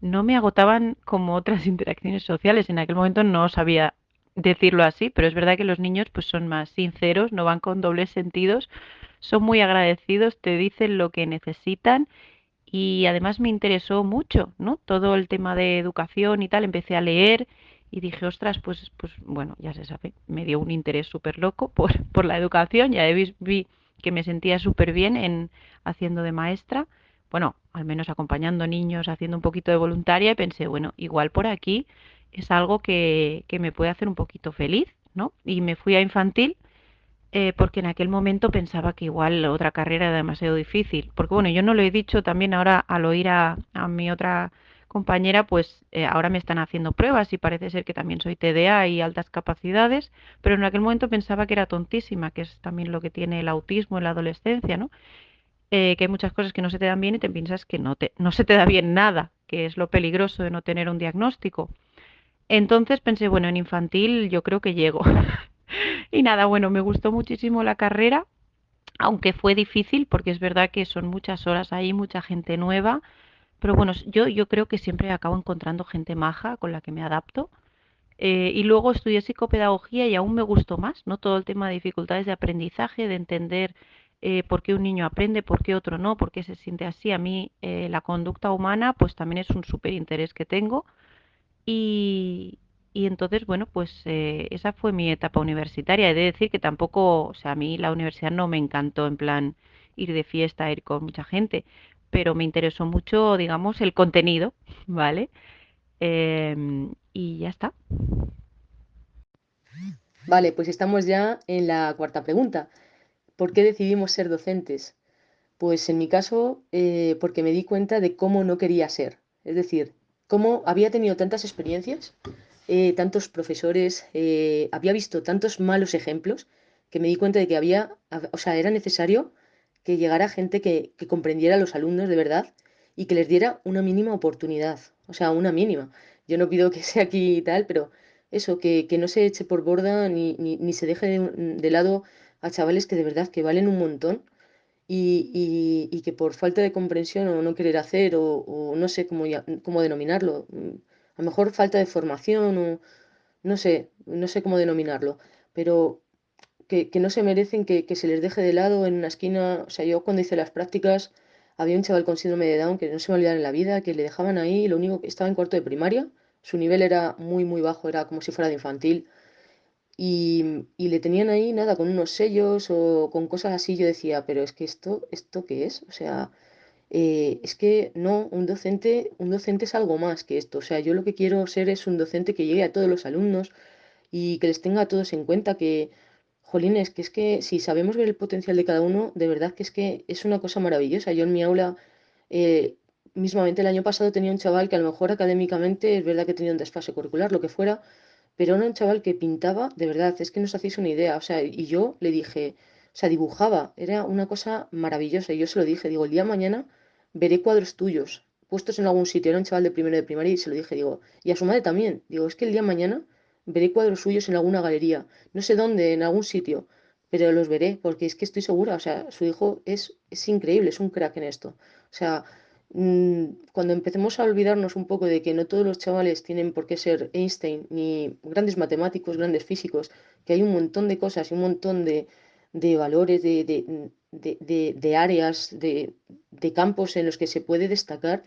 no me agotaban como otras interacciones sociales. En aquel momento no sabía decirlo así, pero es verdad que los niños pues son más sinceros, no van con dobles sentidos, son muy agradecidos, te dicen lo que necesitan y además me interesó mucho, ¿no? Todo el tema de educación y tal, empecé a leer y dije, ostras, pues bueno, ya se sabe, me dio un interés súper loco por la educación, ya vi que me sentía súper bien haciendo de maestra, bueno, al menos acompañando niños, haciendo un poquito de voluntaria y pensé, bueno, igual por aquí es algo que me puede hacer un poquito feliz, ¿no? Y me fui a infantil porque en aquel momento pensaba que igual otra carrera era demasiado difícil. Porque bueno, yo no lo he dicho también ahora al oír a mi otra compañera, pues ahora me están haciendo pruebas y parece ser que también soy TDA y altas capacidades, pero en aquel momento pensaba que era tontísima, que es también lo que tiene el autismo en la adolescencia, ¿no? Que hay muchas cosas que no se te dan bien y te piensas que no se te da bien nada, que es lo peligroso de no tener un diagnóstico. Entonces pensé, bueno, en infantil yo creo que llego. Y nada, bueno, me gustó muchísimo la carrera, aunque fue difícil porque es verdad que son muchas horas ahí, mucha gente nueva, pero bueno, yo creo que siempre acabo encontrando gente maja con la que me adapto. Y luego estudié psicopedagogía y aún me gustó más, ¿no? Todo el tema de dificultades de aprendizaje, de entender por qué un niño aprende, por qué otro no, por qué se siente así. A mí la conducta humana pues también es un súper interés que tengo y, y entonces, bueno, pues esa fue mi etapa universitaria. He de decir que tampoco, o sea, a mí la universidad no me encantó en plan ir de fiesta, ir con mucha gente, pero me interesó mucho, digamos, el contenido, ¿vale? Y ya está. Vale, pues estamos ya en la cuarta pregunta. ¿Por qué decidimos ser docentes? Pues en mi caso, porque me di cuenta de cómo no quería ser. Es decir, cómo había tenido tantas experiencias, tantos profesores, había visto tantos malos ejemplos, que me di cuenta de que o sea, era necesario que llegara gente que comprendiera a los alumnos de verdad y que les diera una mínima oportunidad. O sea, una mínima. Yo no pido que sea aquí y tal, pero eso, que no se eche por borda ni se deje de lado a chavales que de verdad que valen un montón y que por falta de comprensión o no querer hacer o no sé cómo denominarlo, a lo mejor falta de formación o no sé cómo denominarlo, pero que no se merecen que se les deje de lado en una esquina. O sea, yo cuando hice las prácticas había un chaval con síndrome de Down que no se me va a olvidar en la vida, que le dejaban ahí, lo único que estaba en cuarto de primaria, su nivel era muy, muy bajo, era como si fuera de infantil, y le tenían ahí nada, con unos sellos o con cosas así. Yo decía, pero es que ¿esto qué es? O sea, es que no, un docente es algo más que esto. O sea, yo lo que quiero ser es un docente que llegue a todos los alumnos y que les tenga a todos en cuenta que, jolines, que es que si sabemos ver el potencial de cada uno, de verdad que es una cosa maravillosa. Yo en mi aula, eh, mismamente el año pasado tenía un chaval que a lo mejor académicamente es verdad que tenía un desfase curricular, lo que fuera, pero era un chaval que pintaba, de verdad, es que no os hacéis una idea. O sea, y yo le dije, o sea, dibujaba, era una cosa maravillosa. Y yo se lo dije, digo, el día de mañana veré cuadros tuyos puestos en algún sitio. Era un chaval de primero de primaria y se lo dije, digo, y a su madre también. Digo, es que el día de mañana veré cuadros suyos en alguna galería, no sé dónde, en algún sitio, pero los veré, porque es que estoy segura, o sea, su hijo es increíble, es un crack en esto. O sea, cuando empecemos a olvidarnos un poco de que no todos los chavales tienen por qué ser Einstein, ni grandes matemáticos, grandes físicos, que hay un montón de cosas y un montón de valores, de áreas, de campos en los que se puede destacar,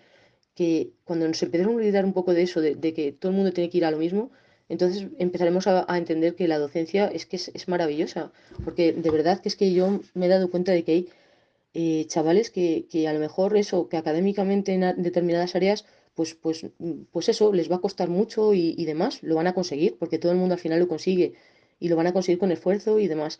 que cuando nos empecemos a olvidar un poco de eso, de que todo el mundo tiene que ir a lo mismo, entonces empezaremos a entender que la docencia es maravillosa, porque de verdad que es que yo me he dado cuenta de que hay chavales que a lo mejor eso, que académicamente en determinadas áreas, pues eso, les va a costar mucho y demás, lo van a conseguir, porque todo el mundo al final lo consigue y lo van a conseguir con esfuerzo y demás.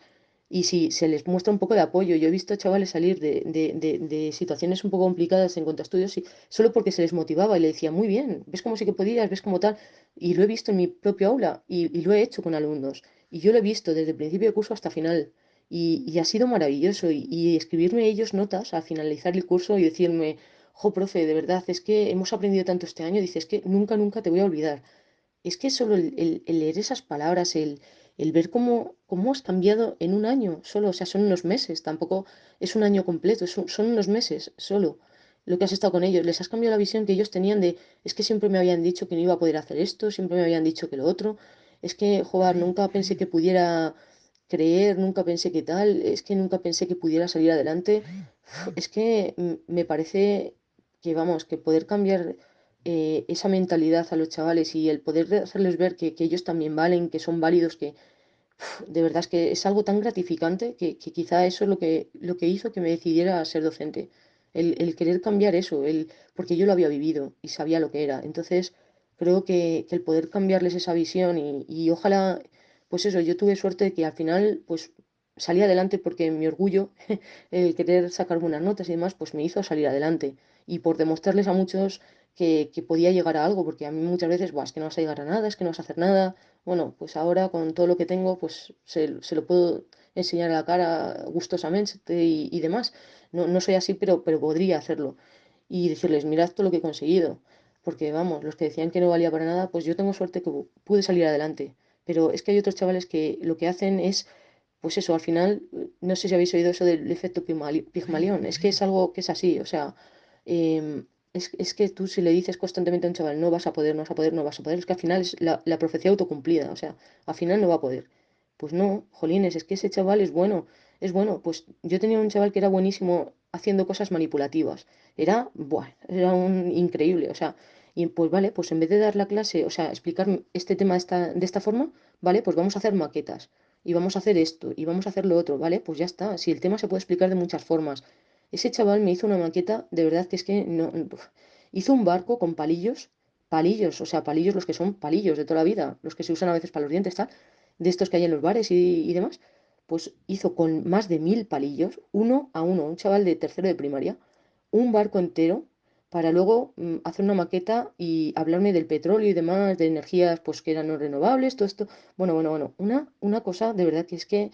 Y si se les muestra un poco de apoyo, yo he visto chavales salir de situaciones un poco complicadas en cuanto a estudios, y, solo porque se les motivaba y le decía, muy bien, ves cómo sí que podías, ves cómo tal, y lo he visto en mi propio aula y lo he hecho con alumnos. Y yo lo he visto desde el principio de curso hasta final. Y ha sido maravilloso. Y escribirme ellos notas al finalizar el curso y decirme, jo, profe, de verdad, es que hemos aprendido tanto este año. Dice, es que nunca, nunca te voy a olvidar. Es que solo el leer esas palabras, el ver cómo has cambiado en un año solo, o sea, son unos meses, tampoco es un año completo, son unos meses solo lo que has estado con ellos. Les has cambiado la visión que ellos tenían de, es que siempre me habían dicho que no iba a poder hacer esto, siempre me habían dicho que lo otro. Es que, joder, nunca pensé que pudiera creer, nunca pensé que tal, es que nunca pensé que pudiera salir adelante. Es que me parece que, vamos, que poder cambiar esa mentalidad a los chavales y el poder hacerles ver que ellos también valen, que son válidos, que de verdad es que es algo tan gratificante que quizá eso es lo que hizo que me decidiera a ser docente. El querer cambiar eso, porque yo lo había vivido y sabía lo que era. Entonces, creo que el poder cambiarles esa visión y ojalá, pues eso, yo tuve suerte de que al final, pues salí adelante porque mi orgullo, el querer sacar buenas notas y demás, pues me hizo salir adelante. Y por demostrarles a muchos que podía llegar a algo, porque a mí muchas veces, "Buah, es que no vas a llegar a nada, es que no vas a hacer nada". Bueno, pues ahora con todo lo que tengo, pues se lo puedo enseñar a la cara gustosamente y demás. No, no soy así, pero podría hacerlo. Y decirles, mirad todo lo que he conseguido. Porque vamos, los que decían que no valía para nada, pues yo tengo suerte que pude salir adelante. Pero es que hay otros chavales que lo que hacen es, pues eso, al final, no sé si habéis oído eso del efecto Pigmalión. Es que es algo que es así, o sea, es que tú si le dices constantemente a un chaval, no vas a poder, no vas a poder, no vas a poder, es que al final es la profecía autocumplida, o sea, al final no va a poder. Pues no, jolines, es que ese chaval es bueno. Pues yo tenía un chaval que era buenísimo haciendo cosas manipulativas. Era, buah, era un increíble, o sea, y pues vale, pues en vez de dar la clase, o sea, explicar este tema de esta forma, vale, pues vamos a hacer maquetas y vamos a hacer esto y vamos a hacer lo otro, ¿vale? Pues ya está. Si el tema se puede explicar de muchas formas. Ese chaval me hizo una maqueta, de verdad que es que no. Hizo un barco con palillos, o sea, palillos los que son palillos de toda la vida, los que se usan a veces para los dientes, tal, de estos que hay en los bares y demás. Pues hizo con más de 1000 palillos, uno a uno, un chaval de tercero de primaria, un barco entero para luego hacer una maqueta y hablarme del petróleo y demás, de energías pues que eran no renovables, todo esto. Bueno, bueno, bueno, una cosa de verdad que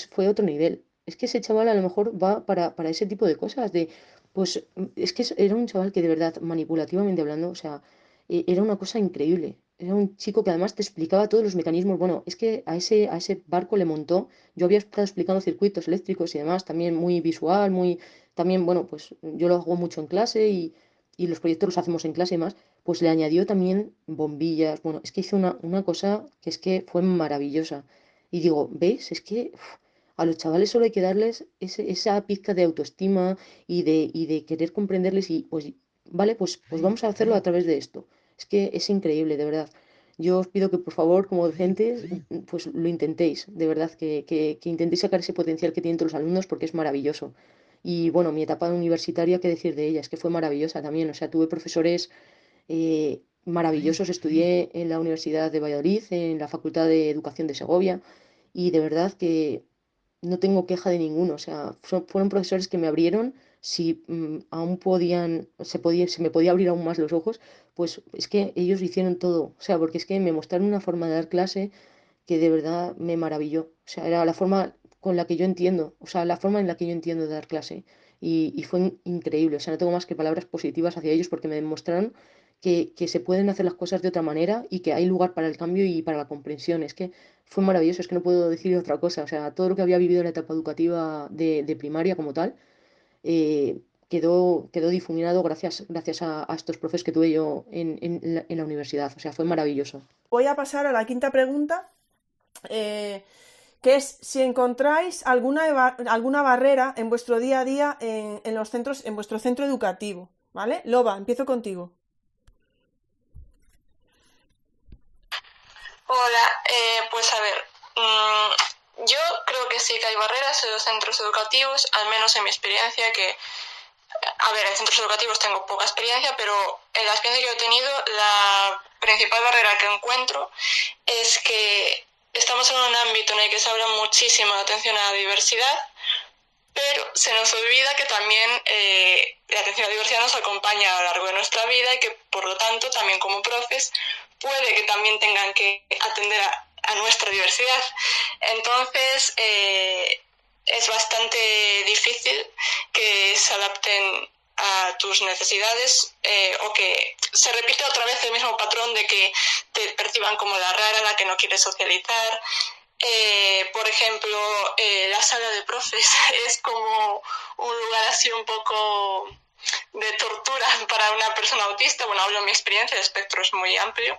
fue otro nivel. Es que ese chaval a lo mejor va para ese tipo de cosas, es que era un chaval que de verdad, manipulativamente hablando, o sea, era una cosa increíble. era un chico que además te explicaba todos los mecanismos. Bueno, es que a ese barco le montó, yo había estado explicando circuitos eléctricos y demás, también muy visual, muy, también, bueno, pues yo lo hago mucho en clase y los proyectos los hacemos en clase y más, pues le añadió también bombillas. Bueno, es que hizo una cosa que es que fue maravillosa. Y digo, ¿veis? Es que a los chavales solo hay que darles esa pizca de autoestima y de querer comprenderles y pues, vale, pues vamos a hacerlo a través de esto. Es que es increíble, de verdad. Yo os pido que por favor, como docentes, pues lo intentéis, de verdad, que intentéis sacar ese potencial que tienen todos los alumnos porque es maravilloso. Y bueno, mi etapa universitaria, qué decir de ella, es que fue maravillosa también. O sea, tuve profesores maravillosos, estudié en la Universidad de Valladolid, en la Facultad de Educación de Segovia, y de verdad que no tengo queja de ninguno. O sea, fueron profesores que me abrieron, si aún podían, se me podía abrir aún más los ojos, pues es que ellos hicieron todo. O sea, porque es que me mostraron una forma de dar clase que de verdad me maravilló. O sea, era la forma con la que yo entiendo, o sea, la forma en la que yo entiendo de dar clase. Y fue increíble. O sea, no tengo más que palabras positivas hacia ellos porque me demostraron que se pueden hacer las cosas de otra manera y que hay lugar para el cambio y para la comprensión. Es que fue maravilloso, es que no puedo decir otra cosa. O sea, todo lo que había vivido en la etapa educativa de primaria como tal, quedó difuminado gracias a estos profes que tuve yo en la universidad. O sea, fue maravilloso. Voy a pasar a la quinta pregunta, que es si encontráis alguna barrera en vuestro día a día en los centros, en vuestro centro educativo, ¿vale? Loba, empiezo contigo. Hola, pues a ver, yo creo que sí que hay barreras en los centros educativos, al menos en mi experiencia, a ver, en centros educativos tengo poca experiencia, pero en la experiencia que he tenido, la principal barrera que encuentro es que estamos en un ámbito en el que se habla muchísimo de atención a la diversidad, pero se nos olvida que también la atención a la diversidad nos acompaña a lo largo de nuestra vida y que, por lo tanto, también como profes, puede que también tengan que atender a nuestra diversidad. Entonces, es bastante difícil que se adapten a tus necesidades o que se repite otra vez el mismo patrón de que te perciban como la rara, la que no quiere socializar. Por ejemplo, la sala de profes es como un lugar así un poco de tortura para una persona autista. Bueno, hablo de mi experiencia, el espectro es muy amplio,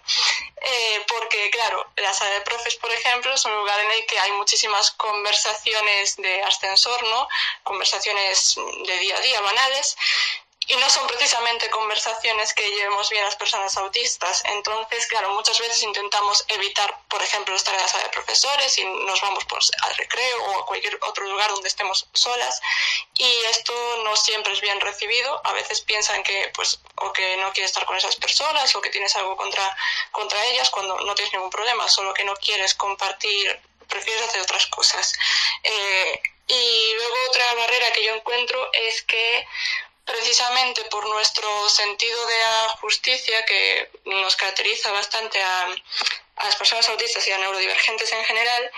porque claro, la sala de profes, por ejemplo, es un lugar en el que hay muchísimas conversaciones de ascensor, ¿no? Conversaciones de día a día, banales, y no son precisamente conversaciones que llevemos bien las personas autistas. Entonces, claro, muchas veces intentamos evitar, por ejemplo, estar en la sala de profesores y nos vamos pues, al recreo o a cualquier otro lugar donde estemos solas, y esto no siempre es bien recibido. A veces piensan que pues o que no quieres estar con esas personas o que tienes algo contra ellas, cuando no tienes ningún problema, solo que no quieres compartir, prefieres hacer otras cosas. Y luego otra barrera que yo encuentro es que precisamente por nuestro sentido de la justicia, que nos caracteriza bastante a las personas autistas y a neurodivergentes en general,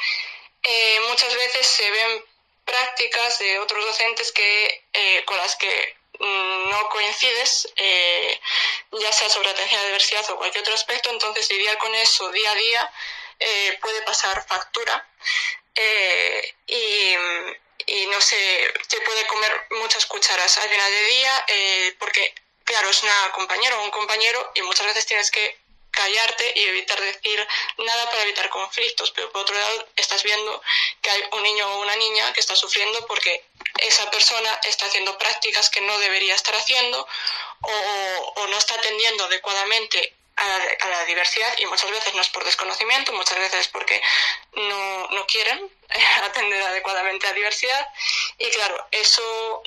muchas veces se ven prácticas de otros docentes con las que no coincides, ya sea sobre atención a la diversidad o cualquier otro aspecto. Entonces lidiar con eso día a día puede pasar factura. Y no sé, te puede comer muchas cucharas al final del día, porque claro, es una compañera o un compañero y muchas veces tienes que callarte y evitar decir nada para evitar conflictos, pero por otro lado estás viendo que hay un niño o una niña que está sufriendo porque esa persona está haciendo prácticas que no debería estar haciendo o no está atendiendo adecuadamente a la diversidad, y muchas veces no es por desconocimiento, muchas veces porque no quieren atender adecuadamente a la diversidad, y claro, eso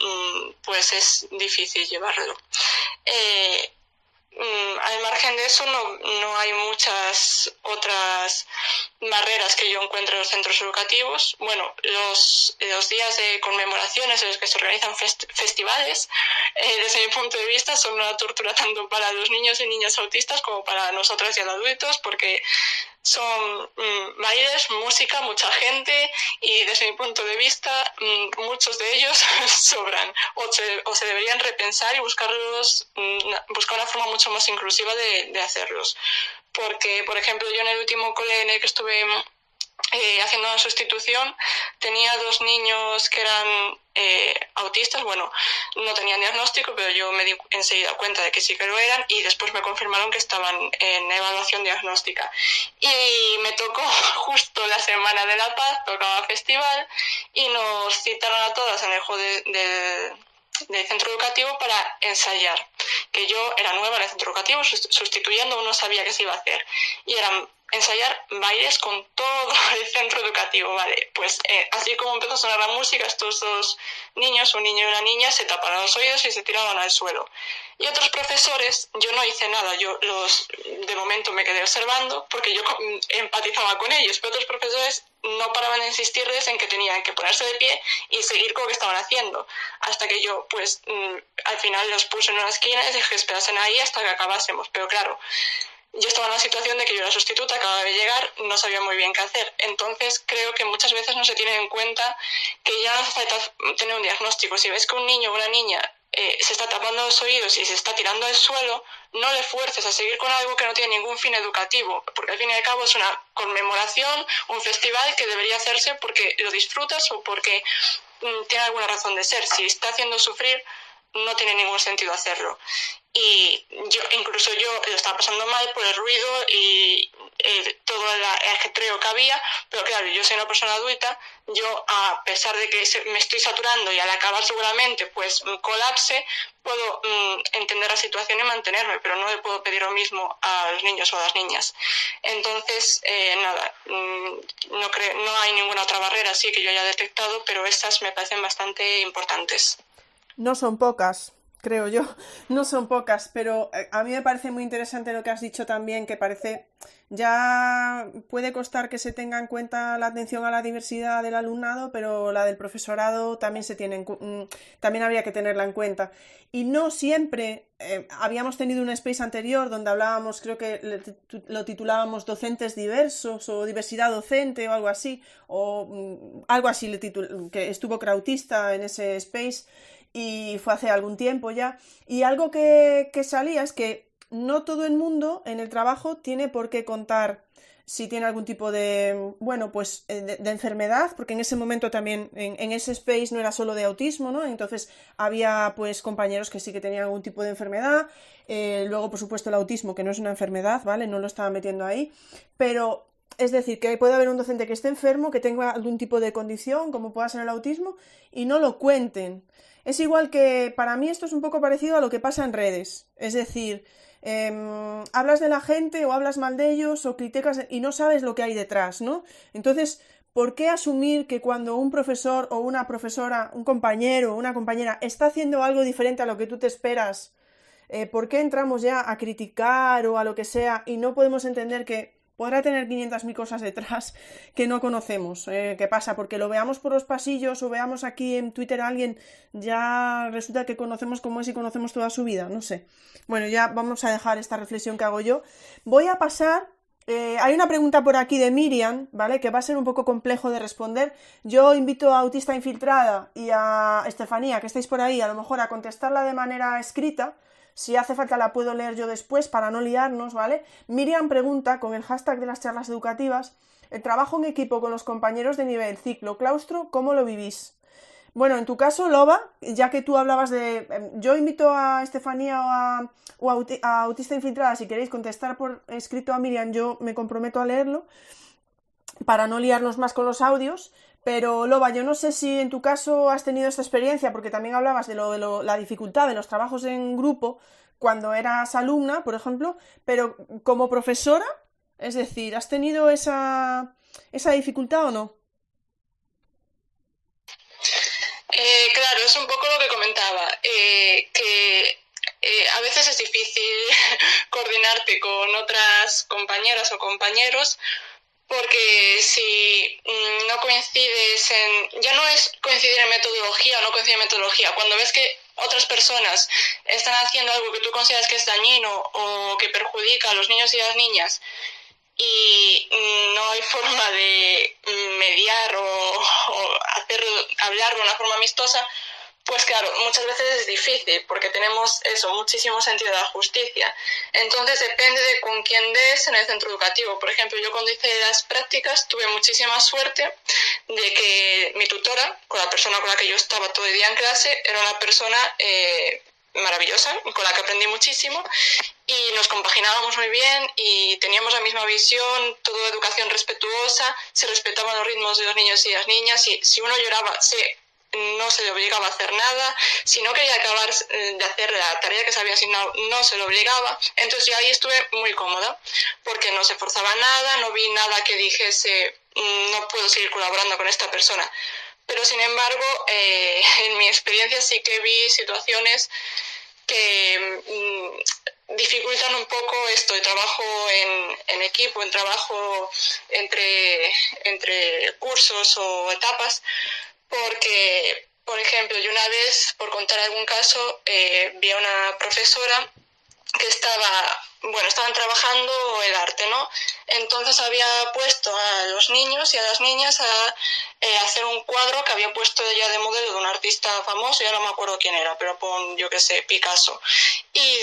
pues es difícil llevarlo. Al margen de eso no hay muchas otras barreras que yo encuentro en los centros educativos. Bueno, los días de conmemoraciones en los que se organizan festivales, desde mi punto de vista, son una tortura tanto para los niños y niñas autistas como para nosotras y adultos, porque son bailes, música, mucha gente, y desde desde mi punto de vista, muchos de ellos sobran o se deberían repensar y buscar una forma mucho más inclusiva de hacerlos. Porque, por ejemplo, yo en el último cole en el que estuve haciendo una sustitución, tenía 2 niños que eran autistas. Bueno, no tenían diagnóstico, pero yo me di enseguida cuenta de que sí que lo eran y después me confirmaron que estaban en evaluación diagnóstica. Y me tocó justo la Semana de la Paz, tocaba festival y nos citaron a todas en el hall del centro educativo para ensayar, que yo era nueva en el centro educativo, sustituyendo, no sabía qué se iba a hacer, y eran ensayar bailes con todo el centro educativo, ¿vale? Pues así como empezó a sonar la música, estos 2 niños, un niño y una niña, se taparon los oídos y se tiraban al suelo. Y otros profesores, yo no hice nada, de momento me quedé observando porque yo empatizaba con ellos, pero otros profesores no paraban de insistirles en que tenían que ponerse de pie y seguir con lo que estaban haciendo, hasta que yo, pues, al final los puse en una esquina y les dije que esperasen ahí hasta que acabásemos. Pero claro, yo estaba en una situación de que yo era sustituta, acababa de llegar, no sabía muy bien qué hacer. Entonces creo que muchas veces no se tiene en cuenta que ya no hace falta tener un diagnóstico. Si ves que un niño o una niña se está tapando los oídos y se está tirando al suelo, no le fuerces a seguir con algo que no tiene ningún fin educativo, porque al fin y al cabo es una conmemoración, un festival que debería hacerse porque lo disfrutas o porque tiene alguna razón de ser. Si está haciendo sufrir, no tiene ningún sentido hacerlo. Y incluso yo lo estaba pasando mal por el ruido y todo el ajetreo que había, pero claro, yo soy una persona adulta, yo a pesar de que me estoy saturando y al acabar seguramente pues colapse, puedo entender la situación y mantenerme, pero no le puedo pedir lo mismo a los niños o a las niñas. Entonces, no hay ninguna otra barrera así que yo haya detectado, pero estas me parecen bastante importantes. No son pocas, creo yo, no son pocas, pero a mí me parece muy interesante lo que has dicho también, que parece, ya puede costar que se tenga en cuenta la atención a la diversidad del alumnado, pero la del profesorado también también habría que tenerla en cuenta. Y no siempre, habíamos tenido un space anterior donde hablábamos, creo que lo titulábamos docentes diversos o diversidad docente o algo así, que estuvo Krautista en ese space. Y fue hace algún tiempo ya, y algo que salía es que no todo el mundo en el trabajo tiene por qué contar si tiene algún tipo de, de enfermedad, porque en ese momento también, en ese space no era solo de autismo, ¿no? Entonces había pues compañeros que sí que tenían algún tipo de enfermedad, luego por supuesto el autismo, que no es una enfermedad, ¿vale? No lo estaba metiendo ahí, pero es decir, que puede haber un docente que esté enfermo, que tenga algún tipo de condición, como pueda ser el autismo, y no lo cuenten. Es igual que, para mí esto es un poco parecido a lo que pasa en redes, es decir, hablas de la gente o hablas mal de ellos o criticas y no sabes lo que hay detrás, ¿no? Entonces, ¿por qué asumir que cuando un profesor o una profesora, un compañero o una compañera está haciendo algo diferente a lo que tú te esperas, ¿por qué entramos ya a criticar o a lo que sea y no podemos entender que podrá tener 500.000 cosas detrás que no conocemos? ¿Qué pasa? Porque lo veamos por los pasillos o veamos aquí en Twitter a alguien, ya resulta que conocemos cómo es y conocemos toda su vida, no sé. Bueno, ya vamos a dejar esta reflexión que hago yo. Voy a pasar, hay una pregunta por aquí de Miriam, ¿vale? Que va a ser un poco complejo de responder. Yo invito a Autista Infiltrada y a Estefanía, que estáis por ahí, a lo mejor a contestarla de manera escrita. Si hace falta la puedo leer yo después para no liarnos, ¿vale? Miriam pregunta, con el hashtag de las charlas educativas, el trabajo en equipo con los compañeros de nivel ciclo, claustro, ¿cómo lo vivís? Bueno, en tu caso, Loba, ya que tú hablabas de... Yo invito a Estefanía o a Autista Infiltrada, si queréis contestar por escrito a Miriam, yo me comprometo a leerlo, para no liarnos más con los audios. Pero, Loba, yo no sé si en tu caso has tenido esta experiencia, porque también hablabas de la dificultad de los trabajos en grupo cuando eras alumna, por ejemplo, pero como profesora, es decir, ¿has tenido esa dificultad o no? Claro, es un poco lo que comentaba, que a veces es difícil coordinarte con otras compañeras o compañeros, porque si no coincides ya no es coincidir en metodología o no coincidir en metodología, cuando ves que otras personas están haciendo algo que tú consideras que es dañino o que perjudica a los niños y a las niñas y no hay forma de mediar o hablar de una forma amistosa, pues claro, muchas veces es difícil porque tenemos eso, muchísimo sentido de la justicia. Entonces depende de con quién des en el centro educativo. Por ejemplo, yo cuando hice las prácticas tuve muchísima suerte de que mi tutora, con la persona con la que yo estaba todo el día en clase, era una persona maravillosa, con la que aprendí muchísimo y nos compaginábamos muy bien y teníamos la misma visión, toda educación respetuosa, se respetaban los ritmos de los niños y las niñas y si uno lloraba no se le obligaba a hacer nada, si no quería acabar de hacer la tarea que se había asignado, no se le obligaba. Entonces yo ahí estuve muy cómoda, porque no se forzaba nada, no vi nada que dijese no puedo seguir colaborando con esta persona. Pero sin embargo, en mi experiencia sí que vi situaciones que dificultan un poco esto, el trabajo en equipo, el trabajo entre cursos o etapas, porque, por ejemplo, yo una vez, por contar algún caso, vi a una profesora que estaban trabajando el arte, ¿no? Entonces había puesto a los niños y a las niñas a hacer un cuadro que había puesto ella de modelo de un artista famoso, ya no me acuerdo quién era, pero pon, yo qué sé, Picasso. Y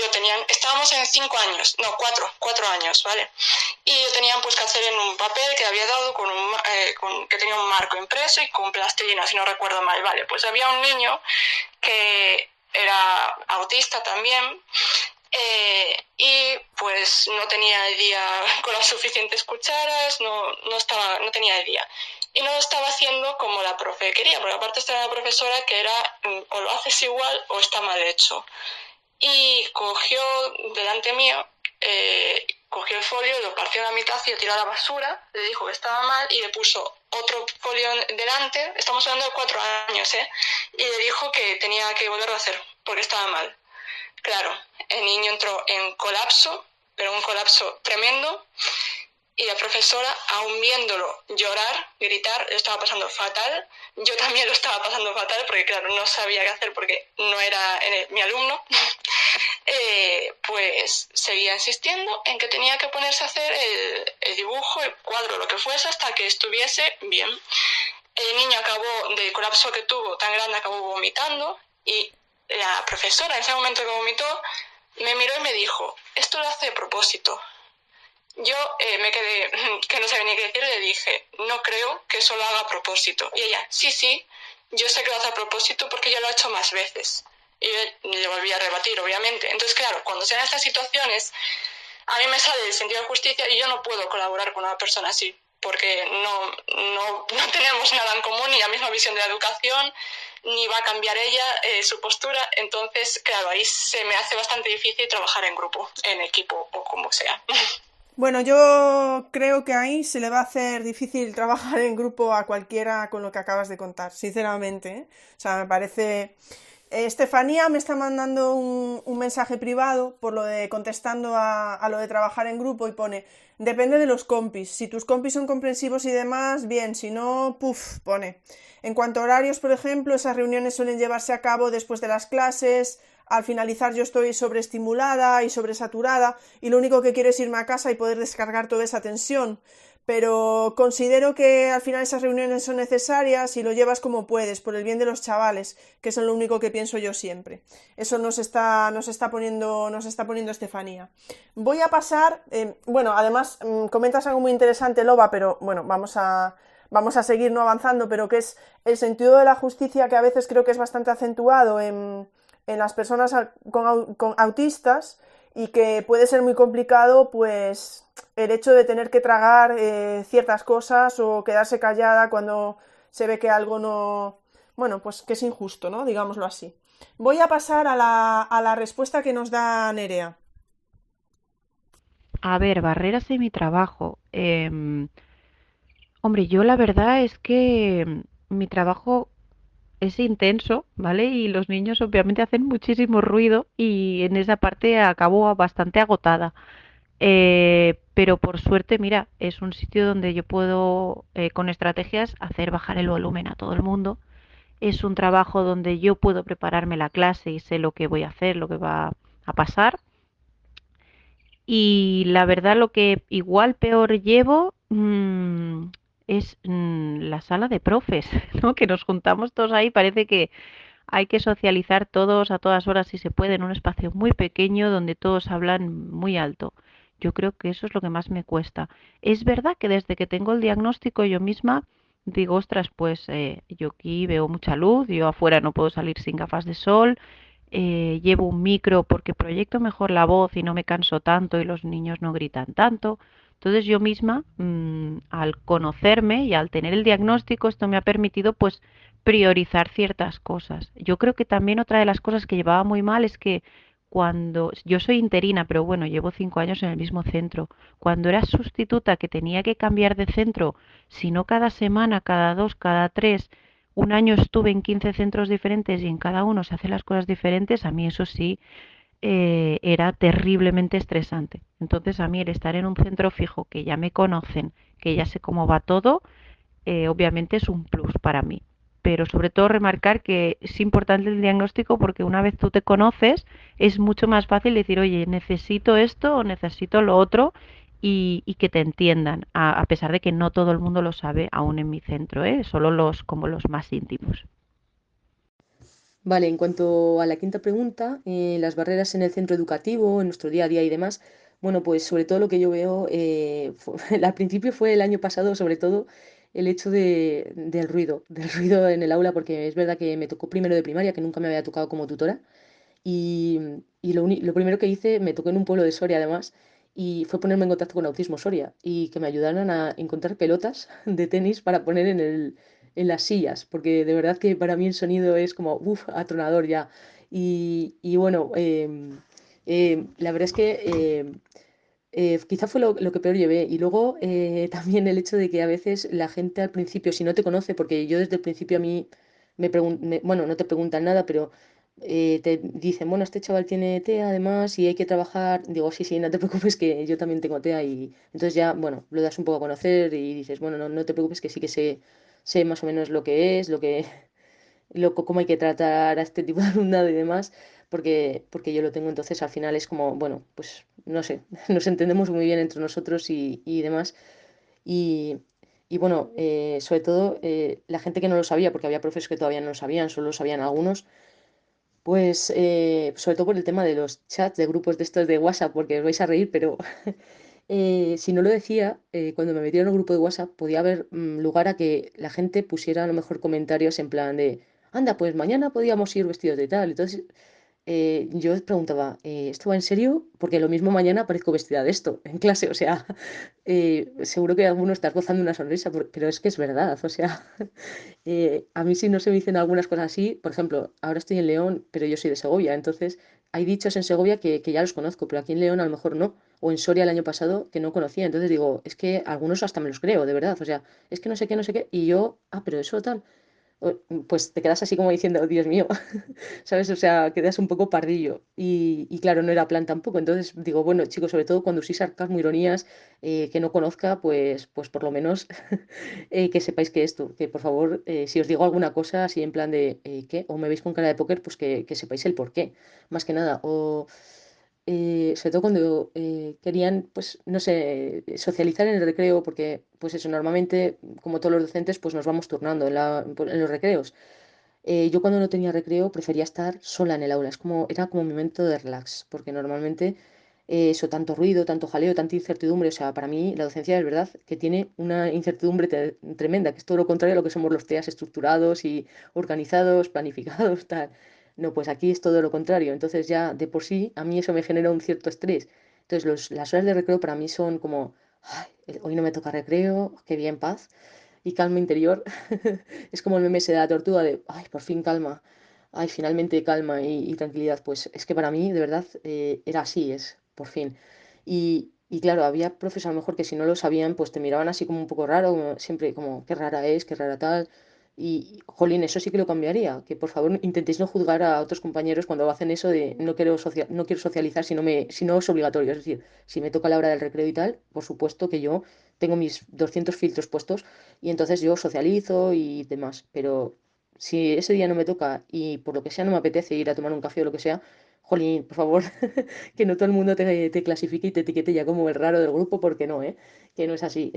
estábamos en 5 años, no, 4 años, ¿vale? Y lo tenían pues que hacer en un papel que había dado que tenía un marco impreso y con plastilina, si no recuerdo mal, ¿vale? Pues había un niño que era autista también, y pues no tenía el día con las suficientes cucharas, no tenía el día. Y no lo estaba haciendo como la profe quería, porque aparte estaba la profesora que era o lo haces igual o está mal hecho. Y cogió delante mío, cogió el folio, lo partió a la mitad y lo tiró a la basura, le dijo que estaba mal y le puso otro folio delante, estamos hablando de 4 años, y le dijo que tenía que volverlo a hacer porque estaba mal. Claro, el niño entró en colapso, pero un colapso tremendo, y la profesora, aún viéndolo llorar, gritar, lo estaba pasando fatal. Yo también lo estaba pasando fatal porque, claro, no sabía qué hacer porque no era mi alumno. Pues seguía insistiendo en que tenía que ponerse a hacer el dibujo, el cuadro, lo que fuese, hasta que estuviese bien. El niño acabó, del colapso que tuvo tan grande, acabó vomitando y la profesora, en ese momento que vomitó, me miró y me dijo, esto lo hace a propósito. Yo me quedé, que no sabía ni qué decir, y le dije, no creo que eso lo haga a propósito. Y ella, sí, yo sé que lo hace a propósito porque ya lo ha hecho más veces. Y yo le volví a rebatir, obviamente. Entonces, claro, cuando se dan estas situaciones, a mí me sale el sentido de justicia y yo no puedo colaborar con una persona así, porque no tenemos nada en común, ni la misma visión de la educación, ni va a cambiar ella su postura. Entonces, claro, ahí se me hace bastante difícil trabajar en grupo, en equipo o como sea. Bueno, yo creo que ahí se le va a hacer difícil trabajar en grupo a cualquiera con lo que acabas de contar, sinceramente, ¿eh? O sea, me parece... Estefanía me está mandando un mensaje privado por lo de contestando a lo de trabajar en grupo y pone, depende de los compis, si tus compis son comprensivos y demás, bien, si no, pone. En cuanto a horarios, por ejemplo, esas reuniones suelen llevarse a cabo después de las clases, al finalizar yo estoy sobreestimulada y sobresaturada y lo único que quiero es irme a casa y poder descargar toda esa tensión. Pero considero que al final esas reuniones son necesarias y lo llevas como puedes, por el bien de los chavales, que es lo único que pienso yo siempre. Eso nos está poniendo Estefanía. Voy a pasar, además comentas algo muy interesante, Loba, pero bueno, vamos a seguir no avanzando, pero que es el sentido de la justicia que a veces creo que es bastante acentuado en las personas con autistas y que puede ser muy complicado, pues el hecho de tener que tragar ciertas cosas o quedarse callada cuando se ve que algo no, bueno, pues que es injusto, ¿no? Digámoslo así. Voy a pasar a la respuesta que nos da Nerea. A ver, barreras en mi trabajo. Hombre, yo la verdad es que mi trabajo es intenso, ¿vale? Y los niños obviamente hacen muchísimo ruido y en esa parte acabo bastante agotada. Pero por suerte, mira, es un sitio donde yo puedo, con estrategias, hacer bajar el volumen a todo el mundo. Es un trabajo donde yo puedo prepararme la clase y sé lo que voy a hacer, lo que va a pasar. Y la verdad, lo que igual peor llevo es la sala de profes, ¿no? Que nos juntamos todos ahí, parece que hay que socializar todos a todas horas si se puede en un espacio muy pequeño donde todos hablan muy alto. Yo creo que eso es lo que más me cuesta. Es verdad que desde que tengo el diagnóstico yo misma digo, ostras, pues yo aquí veo mucha luz, yo afuera no puedo salir sin gafas de sol, llevo un micro porque proyecto mejor la voz y no me canso tanto y los niños no gritan tanto. Entonces yo misma, al conocerme y al tener el diagnóstico, esto me ha permitido pues priorizar ciertas cosas. Yo creo que también otra de las cosas que llevaba muy mal es que cuando yo soy interina, pero bueno, llevo 5 años en el mismo centro. Cuando era sustituta que tenía que cambiar de centro, si no cada semana, cada dos, cada tres, un año estuve en 15 centros diferentes y en cada uno se hacen las cosas diferentes, a mí eso sí era terriblemente estresante. Entonces a mí el estar en un centro fijo, que ya me conocen, que ya sé cómo va todo, obviamente es un plus para mí. Pero sobre todo remarcar que es importante el diagnóstico porque una vez tú te conoces es mucho más fácil decir, oye, necesito esto o necesito lo otro y que te entiendan, a pesar de que no todo el mundo lo sabe aún en mi centro, ¿eh? Solo los como los más íntimos. Vale, en cuanto a la quinta pregunta, las barreras en el centro educativo, en nuestro día a día y demás, bueno, pues sobre todo lo que yo veo, al principio fue el año pasado, sobre todo el hecho del ruido, del ruido en el aula, porque es verdad que me tocó primero de primaria, que nunca me había tocado como tutora, y, y lo primero que hice, me tocó en un pueblo de Soria además, y fue ponerme en contacto con Autismo Soria y que me ayudaran a encontrar pelotas de tenis para poner en las sillas, porque de verdad que para mí el sonido es como, uff, atronador ya. Y bueno, la verdad es que quizá fue lo que peor llevé. Y luego también el hecho de que a veces la gente al principio, si no te conoce, porque yo desde el principio a mí bueno, no te preguntan nada, pero te dicen, bueno, este chaval tiene TEA además y hay que trabajar. Digo, sí, sí, no te preocupes que yo también tengo TEA. Y entonces ya, bueno, lo das un poco a conocer y dices, bueno, no te preocupes que sí que sé más o menos lo que es, cómo hay que tratar a este tipo de alumnado y demás, porque yo lo tengo, entonces al final es como, bueno, pues no sé, nos entendemos muy bien entre nosotros y demás. Y, y bueno, sobre todo la gente que no lo sabía, porque había profes que todavía no lo sabían, solo lo sabían algunos, pues sobre todo por el tema de los chats de grupos de estos de WhatsApp, porque os vais a reír, pero si no lo decía, cuando me metía en un grupo de WhatsApp podía haber lugar a que la gente pusiera a lo mejor comentarios en plan de, anda, pues mañana podíamos ir vestidos de tal. Entonces yo preguntaba, ¿esto va en serio? Porque lo mismo mañana aparezco vestida de esto en clase. O sea, seguro que alguno está gozando una sonrisa, pero es que es verdad. O sea, a mí si no se me dicen algunas cosas así, por ejemplo, ahora estoy en León, pero yo soy de Segovia, entonces hay dichos en Segovia que ya los conozco, pero aquí en León a lo mejor no, o en Soria el año pasado que no conocía, entonces digo, es que algunos hasta me los creo, de verdad, o sea, es que no sé qué, no sé qué, y yo, pero eso tal, pues te quedas así como diciendo, "Oh, Dios mío", ¿sabes? O sea, quedas un poco pardillo. Y claro, no era plan tampoco. Entonces digo, bueno, chicos, sobre todo cuando uséis sarcasmo, ironías que no conozca, pues por lo menos que sepáis que esto, que por favor, si os digo alguna cosa así en plan de ¿qué? O me veis con cara de póker, pues que sepáis el por qué, más que nada. O sobre todo cuando querían, pues, no sé, socializar en el recreo, porque, pues eso, normalmente, como todos los docentes, pues nos vamos turnando en los recreos. Yo cuando no tenía recreo prefería estar sola en el aula, era como mi momento de relax, porque normalmente eso, tanto ruido, tanto jaleo, tanta incertidumbre, o sea, para mí la docencia es verdad que tiene una incertidumbre tremenda, que es todo lo contrario a lo que somos los TEAs estructurados y organizados, planificados, tal. No, pues aquí es todo lo contrario, entonces ya de por sí a mí eso me genera un cierto estrés. Entonces las horas de recreo para mí son como, "Ay, hoy no me toca recreo, qué bien paz y calma interior". Es como el meme ese de la tortuga de, ay, por fin calma, ay, finalmente calma y tranquilidad. Pues es que para mí, de verdad, era así, es, por fin. Y claro, había profes a lo mejor que si no lo sabían, pues te miraban así como un poco raro, siempre como, qué rara es, qué rara tal. Jolín, eso sí que lo cambiaría, que por favor intentéis no juzgar a otros compañeros cuando hacen eso de no quiero socializar si no es obligatorio. Es decir, si me toca la hora del recreo y tal, por supuesto que yo tengo mis 200 filtros puestos y entonces yo socializo y demás. Pero si ese día no me toca y por lo que sea no me apetece ir a tomar un café o lo que sea, jolín, por favor, que no todo el mundo te clasifique y te etiquete ya como el raro del grupo, porque no, ¿eh? Que no es así.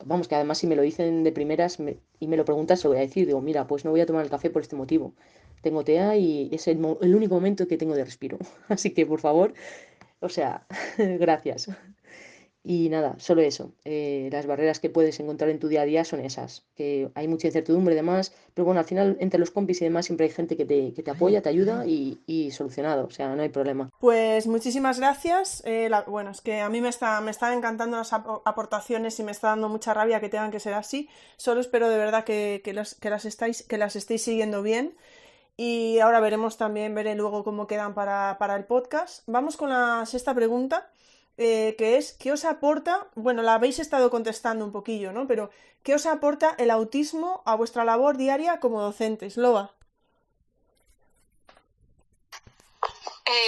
Vamos, que además si me lo dicen de primeras y me lo preguntas, se lo voy a decir, digo, mira, pues no voy a tomar el café por este motivo. Tengo TEA y es el único momento que tengo de respiro. Así que, por favor, o sea, gracias. Y nada, solo eso. Las barreras que puedes encontrar en tu día a día son esas, que hay mucha incertidumbre y demás, pero bueno, al final entre los compis y demás siempre hay gente que te apoya, te ayuda y solucionado, o sea, no hay problema. Pues muchísimas gracias. Bueno, es que a mí me están encantando las aportaciones y me está dando mucha rabia que tengan que ser así. Solo espero de verdad que las estéis siguiendo bien. Y ahora veré luego cómo quedan para el podcast. Vamos con la sexta pregunta, que es, ¿qué os aporta? Bueno, la habéis estado contestando un poquillo, ¿no? Pero, ¿qué os aporta el autismo a vuestra labor diaria como docentes? Loa.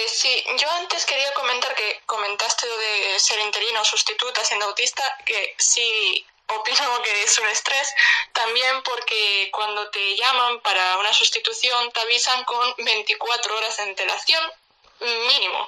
Sí, yo antes quería comentar que comentaste lo de ser interina o sustituta siendo autista, que sí opino que es un estrés, también porque cuando te llaman para una sustitución te avisan con 24 horas de antelación mínimo.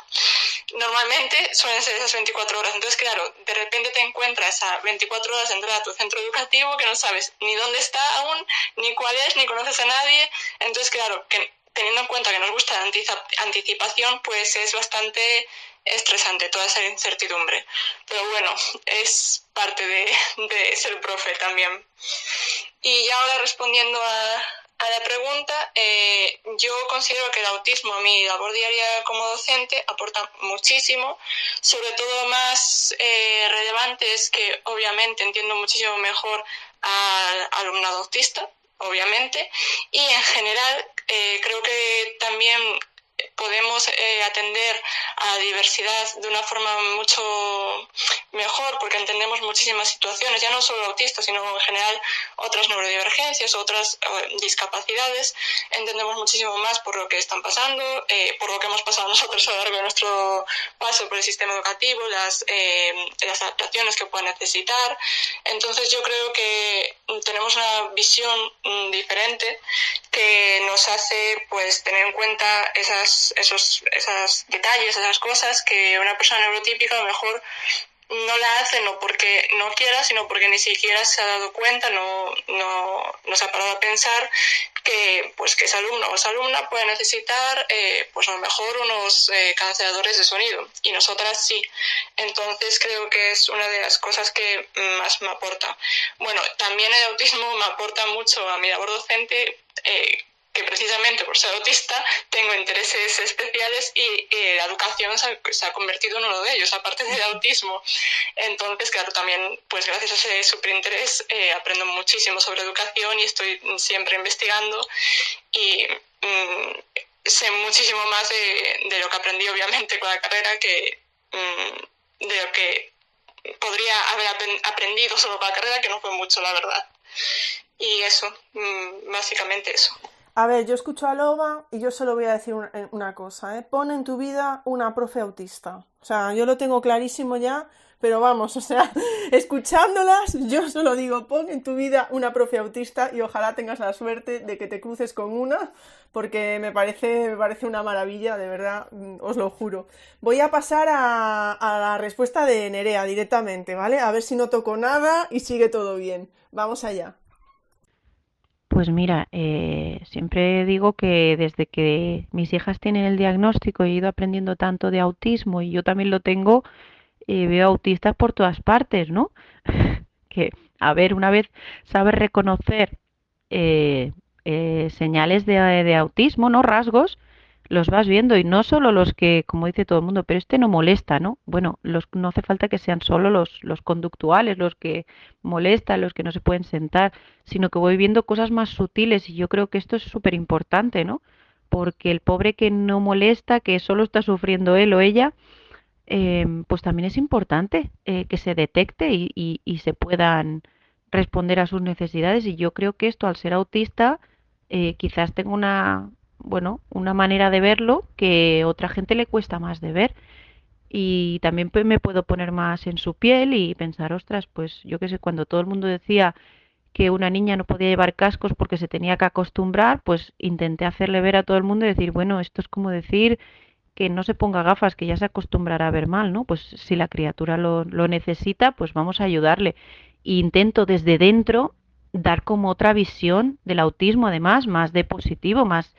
Normalmente suelen ser esas 24 horas, entonces claro, de repente te encuentras a 24 horas de entrar a tu centro educativo que no sabes ni dónde está aún, ni cuál es, ni conoces a nadie, entonces claro, que teniendo en cuenta que nos gusta la anticipación, pues es bastante estresante toda esa incertidumbre. Pero bueno, es parte de ser profe también. Y ya ahora respondiendo a la pregunta, yo considero que el autismo a mi labor diaria como docente aporta muchísimo, sobre todo más relevante es que obviamente entiendo muchísimo mejor al alumnado autista, obviamente, y en general creo que también podemos atender a la diversidad de una forma mucho mejor porque entendemos muchísimas situaciones, ya no solo autistas, sino en general otras neurodivergencias, otras discapacidades, entendemos muchísimo más por lo que están pasando, por lo que hemos pasado nosotros a lo largo de nuestro paso por el sistema educativo, las adaptaciones que puedan necesitar. Entonces yo creo que tenemos una visión diferente que nos hace pues tener en cuenta esos detalles, esas cosas que una persona neurotípica a lo mejor no la hace no porque no quiera, sino porque ni siquiera se ha dado cuenta, no se ha parado a pensar que pues que ese alumno o esa alumna puede necesitar pues a lo mejor unos canceladores de sonido y nosotras sí. Entonces creo que es una de las cosas que más me aporta. Bueno, también el autismo me aporta mucho a mi labor docente, que precisamente por ser autista tengo intereses especiales y la educación se ha convertido en uno de ellos, aparte del autismo. Entonces, claro, también pues gracias a ese superinterés aprendo muchísimo sobre educación y estoy siempre investigando y sé muchísimo más de lo que aprendí obviamente con la carrera que de lo que podría haber aprendido solo con la carrera, que no fue mucho, la verdad. Y eso, básicamente eso. A ver, yo escucho a Loba y yo solo voy a decir una cosa, ¿eh? Pon en tu vida una profe autista. O sea, yo lo tengo clarísimo ya, pero vamos, o sea, escuchándolas, yo solo digo, pon en tu vida una profe autista y ojalá tengas la suerte de que te cruces con una, porque me parece una maravilla, de verdad, os lo juro. Voy a pasar a la respuesta de Nerea directamente, ¿vale? A ver si no toco nada y sigue todo bien. Vamos allá. Pues mira, siempre digo que desde que mis hijas tienen el diagnóstico he ido aprendiendo tanto de autismo y yo también lo tengo, veo autistas por todas partes, ¿no? Que, a ver, una vez sabes reconocer eh, señales de autismo, ¿no? Rasgos, los vas viendo y no solo los que, como dice todo el mundo, pero este no molesta, ¿no? Bueno, no hace falta que sean solo los conductuales, los que molestan, los que no se pueden sentar, sino que voy viendo cosas más sutiles y yo creo que esto es súper importante, ¿no? Porque el pobre que no molesta, que solo está sufriendo él o ella, pues también es importante que se detecte y se puedan responder a sus necesidades. Y yo creo que esto, al ser autista, quizás tenga bueno, una manera de verlo que otra gente le cuesta más de ver. Y también me puedo poner más en su piel y pensar, ostras, pues yo qué sé, cuando todo el mundo decía que una niña no podía llevar cascos porque se tenía que acostumbrar, pues intenté hacerle ver a todo el mundo y decir, bueno, esto es como decir que no se ponga gafas, que ya se acostumbrará a ver mal, ¿no? Pues si la criatura lo necesita, pues vamos a ayudarle. E intento desde dentro dar como otra visión del autismo, además, más de positivo, más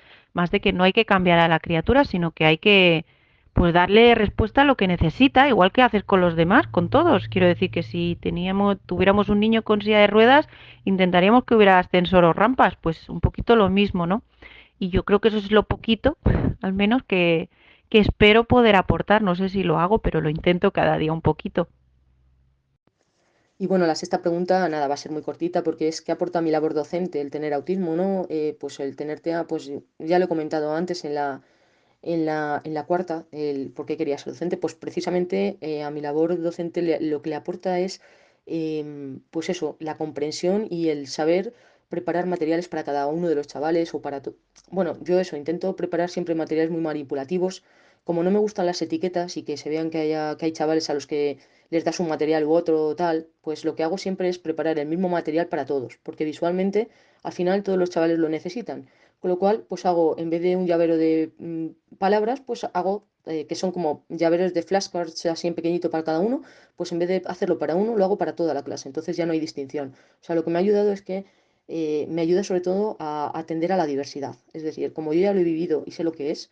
de que no hay que cambiar a la criatura, sino que hay que pues darle respuesta a lo que necesita, igual que haces con los demás, con todos. Quiero decir que si tuviéramos un niño con silla de ruedas, intentaríamos que hubiera ascensor o rampas, pues un poquito lo mismo, ¿no? Y yo creo que eso es lo poquito, al menos que espero poder aportar. No sé si lo hago, pero lo intento cada día un poquito. Y bueno, la sexta pregunta, nada, va a ser muy cortita porque es ¿qué aporta a mi labor docente el tener autismo, ¿no? Pues el tener TEA, pues ya lo he comentado antes en la cuarta, el por qué quería ser docente, pues precisamente a mi labor docente lo que le aporta es, pues eso, la comprensión y el saber preparar materiales para cada uno de los chavales o Bueno, yo eso, intento preparar siempre materiales muy manipulativos. Como no me gustan las etiquetas y que se vean que hay chavales a los que les das un material u otro tal, pues lo que hago siempre es preparar el mismo material para todos, porque visualmente al final todos los chavales lo necesitan. Con lo cual, pues hago, en vez de un llavero de palabras, pues hago, que son como llaveros de flashcards así en pequeñito para cada uno, pues en vez de hacerlo para uno, lo hago para toda la clase. Entonces ya no hay distinción. O sea, lo que me ha ayudado es que me ayuda sobre todo a atender a la diversidad. Es decir, como yo ya lo he vivido y sé lo que es,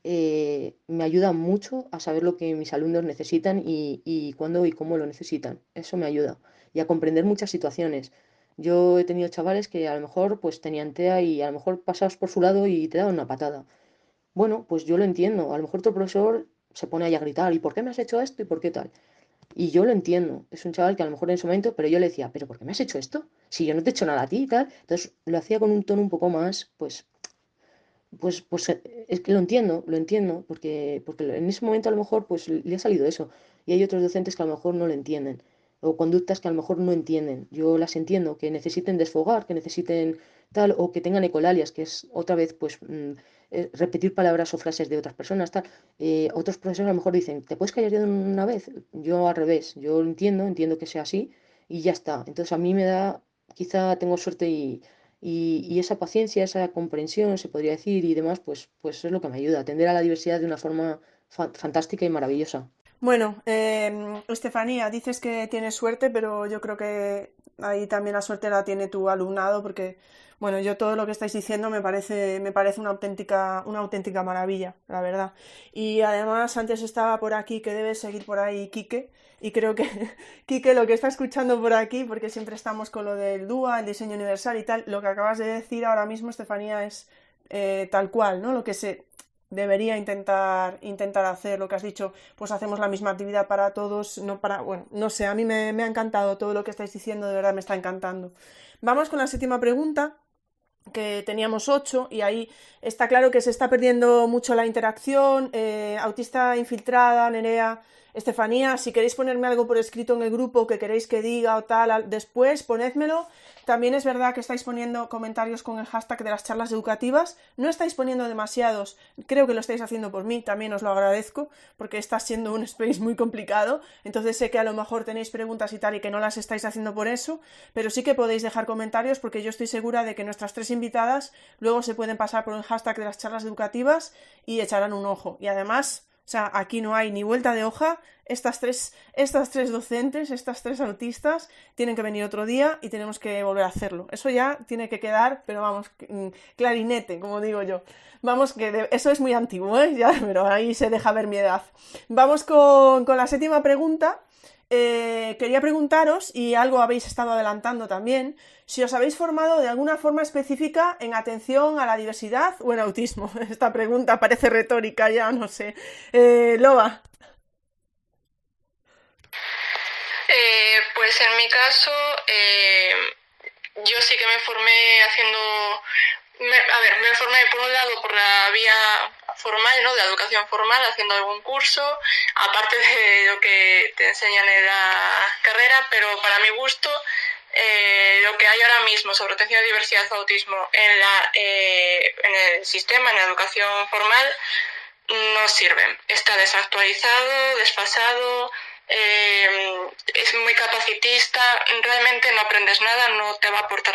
me ayuda mucho a saber lo que mis alumnos necesitan y cuándo y cómo lo necesitan. Eso me ayuda. Y a comprender muchas situaciones. Yo he tenido chavales que a lo mejor pues tenían TEA y a lo mejor pasabas por su lado y te daban una patada. Bueno, pues yo lo entiendo. A lo mejor tu profesor se pone ahí a gritar, ¿y por qué me has hecho esto? ¿Y por qué tal? Y yo lo entiendo. Es un chaval que a lo mejor en ese momento, pero yo le decía, ¿pero por qué me has hecho esto? Si yo no te he hecho nada a ti y tal. Entonces lo hacía con un tono un poco más, es que lo entiendo, porque en ese momento a lo mejor pues le ha salido eso. Y hay otros docentes que a lo mejor no lo entienden, o conductas que a lo mejor no entienden. Yo las entiendo, que necesiten desfogar, que necesiten tal, o que tengan ecolalias, que es otra vez pues repetir palabras o frases de otras personas, tal. Otros profesores a lo mejor dicen, ¿te puedes callar de una vez? Yo al revés, yo lo entiendo que sea así y ya está. Entonces a mí me da, quizá tengo suerte y esa paciencia, esa comprensión, se podría decir, y demás, pues es lo que me ayuda a atender a la diversidad de una forma fantástica y maravillosa. Bueno, Estefanía, dices que tienes suerte, pero yo creo que ahí también la suerte la tiene tu alumnado, porque, bueno, yo todo lo que estáis diciendo me parece una auténtica maravilla, la verdad. Y además, antes estaba por aquí, que debe seguir por ahí Quique, y creo que Quique lo que está escuchando por aquí, porque siempre estamos con lo del DUA, el diseño universal y tal, lo que acabas de decir ahora mismo, Estefanía, es tal cual, ¿no? Lo que se debería intentar hacer, lo que has dicho, pues hacemos la misma actividad para todos, no para, bueno, no sé, a mí me ha encantado todo lo que estáis diciendo, de verdad me está encantando. Vamos con la séptima pregunta, que teníamos 8 y ahí está claro que se está perdiendo mucho la interacción. Autista infiltrada, Nerea, Estefanía, si queréis ponerme algo por escrito en el grupo que queréis que diga o tal, después ponedmelo. También es verdad que estáis poniendo comentarios con el hashtag de las charlas educativas, no estáis poniendo demasiados, creo que lo estáis haciendo por mí, también os lo agradezco, porque está siendo un space muy complicado, entonces sé que a lo mejor tenéis preguntas y tal y que no las estáis haciendo por eso, pero sí que podéis dejar comentarios porque yo estoy segura de que nuestras 3 invitadas luego se pueden pasar por el hashtag de las charlas educativas y echarán un ojo. Y además, o sea, aquí no hay ni vuelta de hoja, estas tres docentes, estas 3 autistas, tienen que venir otro día y tenemos que volver a hacerlo. Eso ya tiene que quedar, pero vamos, clarinete, como digo yo. Vamos, eso es muy antiguo, ¿eh? Ya, pero ahí se deja ver mi edad. Vamos con la séptima pregunta. Quería preguntaros, y algo habéis estado adelantando también, si os habéis formado de alguna forma específica en atención a la diversidad o en autismo. Esta pregunta parece retórica, ya no sé. Loba. Pues en mi caso, yo sí que me formé me formé por un lado por la vía formal, ¿no? De educación formal, haciendo algún curso, aparte de lo que te enseñan en la carrera, pero para mi gusto, lo que hay ahora mismo sobre atención a diversidad y autismo en el sistema, en la educación formal, no sirve. Está desactualizado, desfasado, es muy capacitista, realmente no aprendes nada, no te va a aportar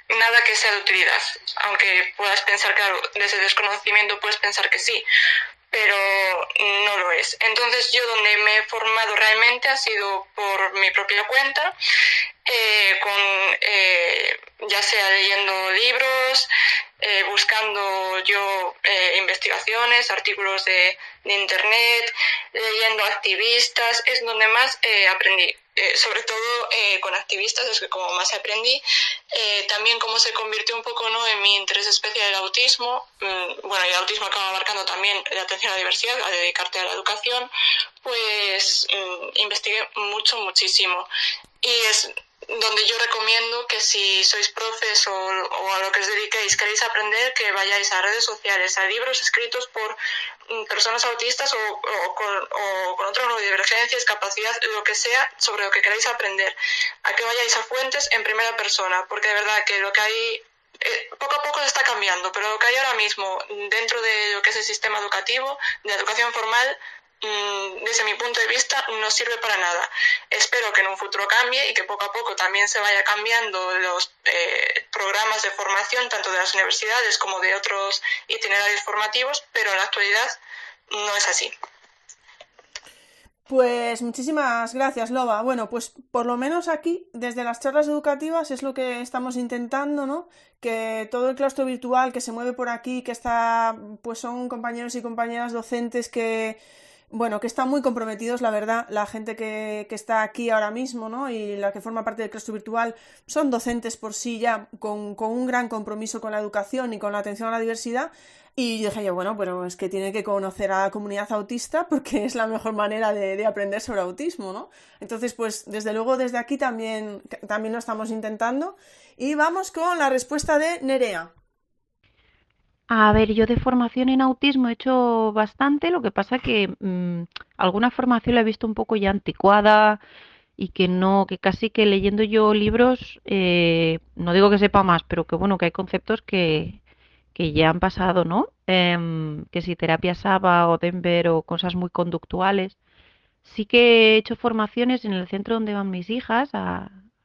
nada que sea de utilidad, aunque puedas pensar, claro, desde desconocimiento puedes pensar que sí, pero no lo es. Entonces yo donde me he formado realmente ha sido por mi propia cuenta, ya sea leyendo libros, buscando yo investigaciones, artículos de internet, leyendo activistas, es donde más aprendí. Sobre todo con activistas es que como más aprendí. También como se convirtió un poco, ¿no?, en mi interés especial el autismo. Bueno, y el autismo acaba abarcando también la atención a la diversidad, a dedicarte a la educación, pues investigué muchísimo. Y es donde yo recomiendo que si sois profes o a lo que os dediquéis, queréis aprender, que vayáis a redes sociales, a libros escritos por personas autistas o con otro neurodivergencia, discapacidad, lo que sea, sobre lo que queráis aprender, a que vayáis a fuentes en primera persona, porque de verdad que lo que hay poco a poco se está cambiando, pero lo que hay ahora mismo dentro de lo que es el sistema educativo, de la educación formal, desde mi punto de vista no sirve para nada. Espero que en un futuro cambie y que poco a poco también se vaya cambiando los programas de formación tanto de las universidades como de otros itinerarios formativos, pero en la actualidad no es así. Pues muchísimas gracias, Loba. Bueno, pues por lo menos aquí, desde las charlas educativas, es lo que estamos intentando, ¿no? Que todo el claustro virtual que se mueve por aquí, que está, pues son compañeros y compañeras docentes que, bueno, que están muy comprometidos, la verdad, la gente que está aquí ahora mismo, ¿no? Y la que forma parte del claustro virtual son docentes por sí ya con un gran compromiso con la educación y con la atención a la diversidad. Y dije yo, bueno, pero es que tiene que conocer a la comunidad autista porque es la mejor manera de aprender sobre autismo, ¿no? Entonces, pues desde luego desde aquí también lo estamos intentando. Y vamos con la respuesta de Nerea. A ver, yo de formación en autismo he hecho bastante, lo que pasa que alguna formación la he visto un poco ya anticuada y que no, que casi que leyendo yo libros, no digo que sepa más, pero que bueno, que hay conceptos que ya han pasado, ¿no? Que si terapia Saba o Denver o cosas muy conductuales. Sí que he hecho formaciones en el centro donde van mis hijas,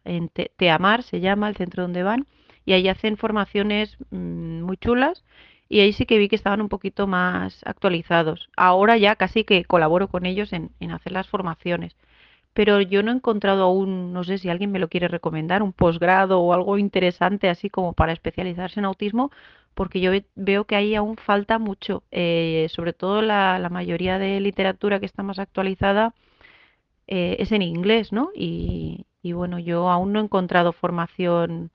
en Teamar se llama el centro donde van, y ahí hacen formaciones muy chulas y ahí sí que vi que estaban un poquito más actualizados. Ahora ya casi que colaboro con ellos en hacer las formaciones, pero yo no he encontrado aún, no sé si alguien me lo quiere recomendar, un posgrado o algo interesante así como para especializarse en autismo, porque yo veo que ahí aún falta mucho, sobre todo la mayoría de literatura que está más actualizada es en inglés, ¿no? Y bueno, yo aún no he encontrado formación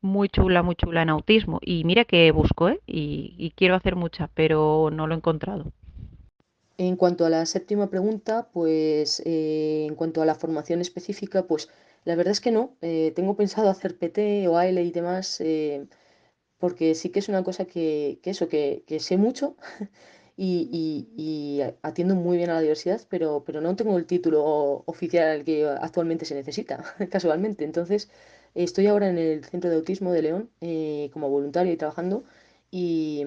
muy chula en autismo. Y mira que busco, ¿eh? Y quiero hacer mucha, pero no lo he encontrado. En cuanto a la séptima pregunta, pues en cuanto a la formación específica, pues la verdad es que no. Tengo pensado hacer PT o AL y demás, porque sí que es una cosa que sé mucho y atiendo muy bien a la diversidad, pero no tengo el título oficial al que actualmente se necesita, casualmente. Entonces, estoy ahora en el Centro de Autismo de León como voluntaria y trabajando y,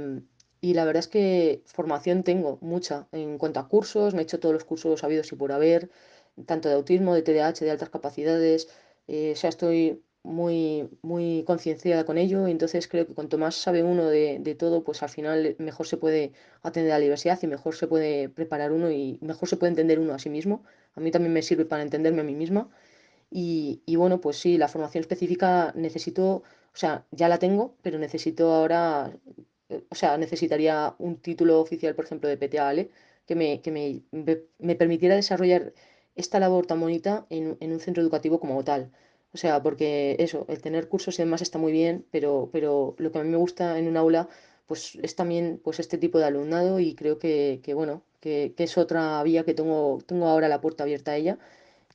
y la verdad es que formación tengo mucha en cuanto a cursos, me he hecho todos los cursos habidos y por haber, tanto de autismo, de TDAH, de altas capacidades, o sea, estoy muy concienciada con ello y entonces creo que cuanto más sabe uno de todo, pues al final mejor se puede atender a la diversidad y mejor se puede preparar uno y mejor se puede entender uno a sí mismo. A mí también me sirve para entenderme a mí misma y bueno, pues sí, la formación específica necesito, o sea, ya la tengo, pero necesito ahora, o sea, necesitaría un título oficial, por ejemplo, de PTAL, me permitiera desarrollar esta labor tan bonita en un centro educativo como tal. O sea, porque eso, el tener cursos y demás está muy bien, pero lo que a mí me gusta en un aula, pues es también pues este tipo de alumnado y creo que bueno, que es otra vía que tengo ahora la puerta abierta a ella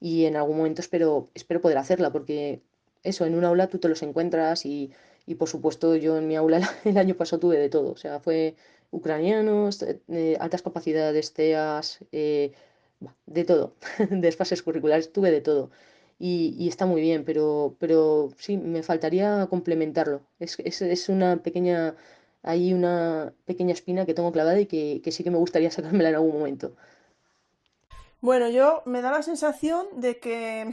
y en algún momento espero poder hacerla, porque eso, en un aula tú te los encuentras y por supuesto yo en mi aula el año pasado tuve de todo, o sea, fue ucranianos, altas capacidades, TEAs, de todo, desfases curriculares, tuve de todo. Y está muy bien, pero sí, me faltaría complementarlo. Es una pequeña, hay una pequeña espina que tengo clavada y que sí que me gustaría sacármela en algún momento. Bueno, yo me da la sensación de que,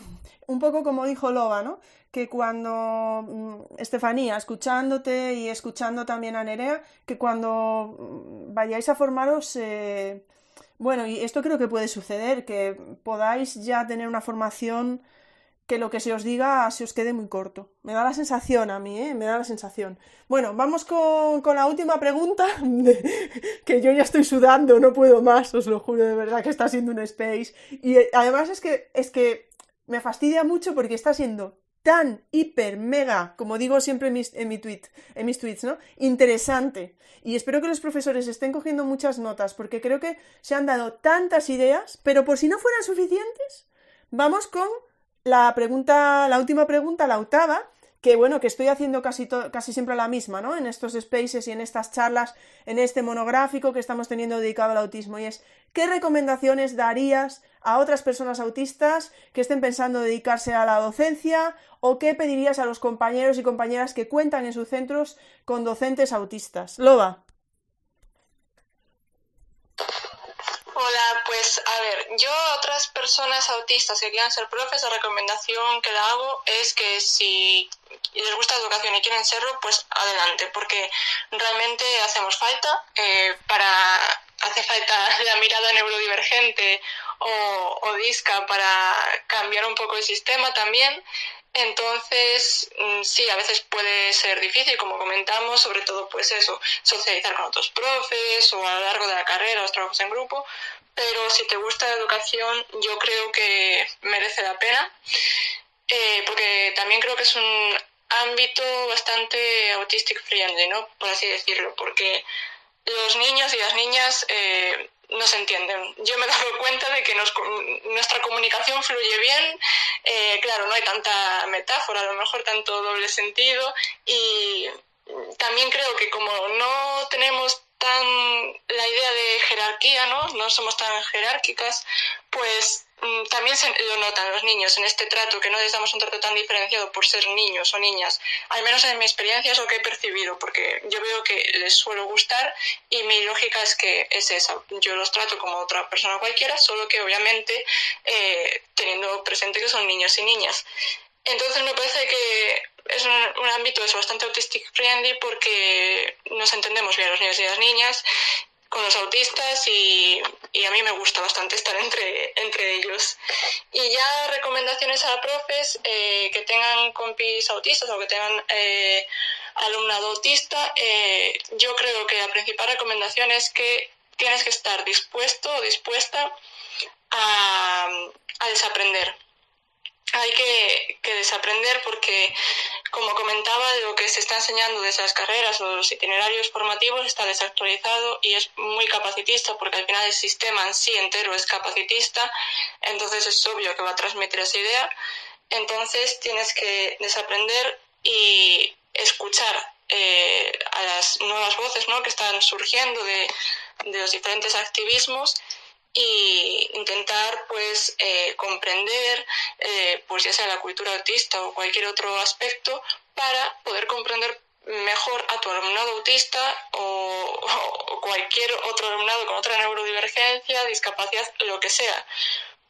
un poco como dijo Loba, ¿no? Que cuando, Estefanía, escuchándote y escuchando también a Nerea, que cuando vayáis a formaros, bueno, y esto creo que puede suceder, que podáis ya tener una formación que lo que se os diga se os quede muy corto. Me da la sensación a mí, ¿eh? Me da la sensación. Bueno, vamos con la última pregunta, que yo ya estoy sudando, no puedo más, os lo juro, de verdad que está siendo un space. Y además es que me fastidia mucho porque está siendo tan hiper mega, como digo siempre en mis tweets, ¿no? Interesante. Y espero que los profesores estén cogiendo muchas notas, porque creo que se han dado tantas ideas, pero por si no fueran suficientes, vamos con la última pregunta, la octava, que bueno, que estoy haciendo casi siempre la misma, ¿no? En estos spaces y en estas charlas, en este monográfico que estamos teniendo dedicado al autismo, y es, ¿qué recomendaciones darías a otras personas autistas que estén pensando dedicarse a la docencia, o qué pedirías a los compañeros y compañeras que cuentan en sus centros con docentes autistas? Loba. Hola, pues a ver, yo a otras personas autistas que quieran ser profes, la recomendación que le hago es que si les gusta la educación y quieren serlo, pues adelante, porque realmente hacemos falta, hace falta la mirada neurodivergente o disca para cambiar un poco el sistema también. Entonces, sí, a veces puede ser difícil, como comentamos, sobre todo pues eso, socializar con otros profes o a lo largo de la carrera, los trabajos en grupo, pero si te gusta la educación, yo creo que merece la pena, porque también creo que es un ámbito bastante autistic friendly, ¿no? Por así decirlo, porque los niños y las niñas no se entienden. Yo me he dado cuenta de que nuestra comunicación fluye bien, claro, no hay tanta metáfora, a lo mejor tanto doble sentido, y también creo que como no tenemos la idea de jerarquía, ¿no? No somos tan jerárquicas, pues también lo notan los niños en este trato, que no les damos un trato tan diferenciado por ser niños o niñas. Al menos en mi experiencia es lo que he percibido, porque yo veo que les suelo gustar y mi lógica es que es esa. Yo los trato como otra persona cualquiera, solo que obviamente teniendo presente que son niños y niñas. Entonces me parece que es un ámbito bastante autistic friendly porque nos entendemos bien los niños y las niñas con los autistas y a mí me gusta bastante estar entre ellos. Y ya recomendaciones a profes que tengan compis autistas o que tengan alumnado autista, yo creo que la principal recomendación es que tienes que estar dispuesto o dispuesta a desaprender. Hay que desaprender porque, como comentaba, lo que se está enseñando desde las carreras o los itinerarios formativos está desactualizado y es muy capacitista, porque al final el sistema en sí entero es capacitista, entonces es obvio que va a transmitir esa idea. Entonces tienes que desaprender y escuchar a las nuevas voces, ¿no?, que están surgiendo de los diferentes activismos, y intentar pues comprender pues ya sea la cultura autista o cualquier otro aspecto para poder comprender mejor a tu alumnado autista o cualquier otro alumnado con otra neurodivergencia, discapacidad, lo que sea.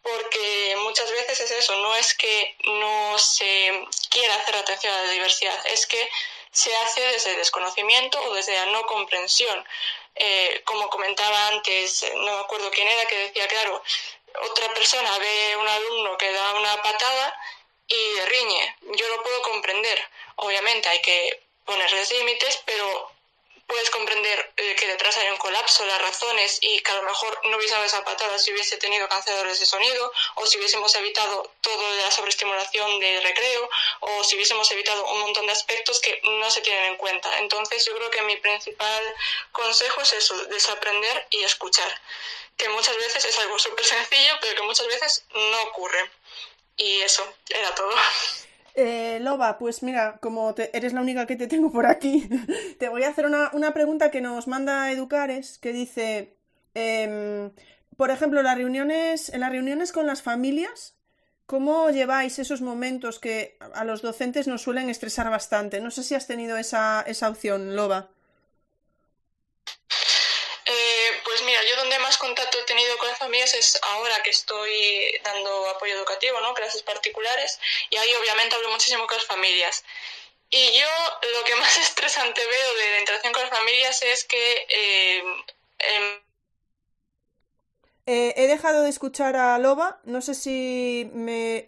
Porque muchas veces es eso, no es que no se quiera hacer atención a la diversidad, es que se hace desde el desconocimiento o desde la no comprensión. Como comentaba antes, no me acuerdo quién era, que decía, claro, otra persona ve a un alumno que da una patada y riñe. Yo lo puedo comprender. Obviamente hay que ponerles límites, pero puedes comprender que detrás hay un colapso, las razones, y que a lo mejor no hubiese dado esa patada si hubiese tenido canceladores de sonido, o si hubiésemos evitado toda la sobreestimulación del recreo, o si hubiésemos evitado un montón de aspectos que no se tienen en cuenta. Entonces yo creo que mi principal consejo es eso, desaprender y escuchar, que muchas veces es algo súper sencillo, pero que muchas veces no ocurre. Y eso, era todo. Loba, pues mira, como eres la única que te tengo por aquí, te voy a hacer una pregunta que nos manda Educares, que dice, por ejemplo, en las reuniones con las familias, ¿cómo lleváis esos momentos que a los docentes nos suelen estresar bastante? No sé si has tenido esa opción, Loba. Pues mira, yo donde más contacto he tenido con las familias es ahora que estoy dando apoyo educativo, ¿no? Clases particulares, y ahí obviamente hablo muchísimo con las familias. Y yo lo que más estresante veo de la interacción con las familias es que He dejado de escuchar a Loba, no sé si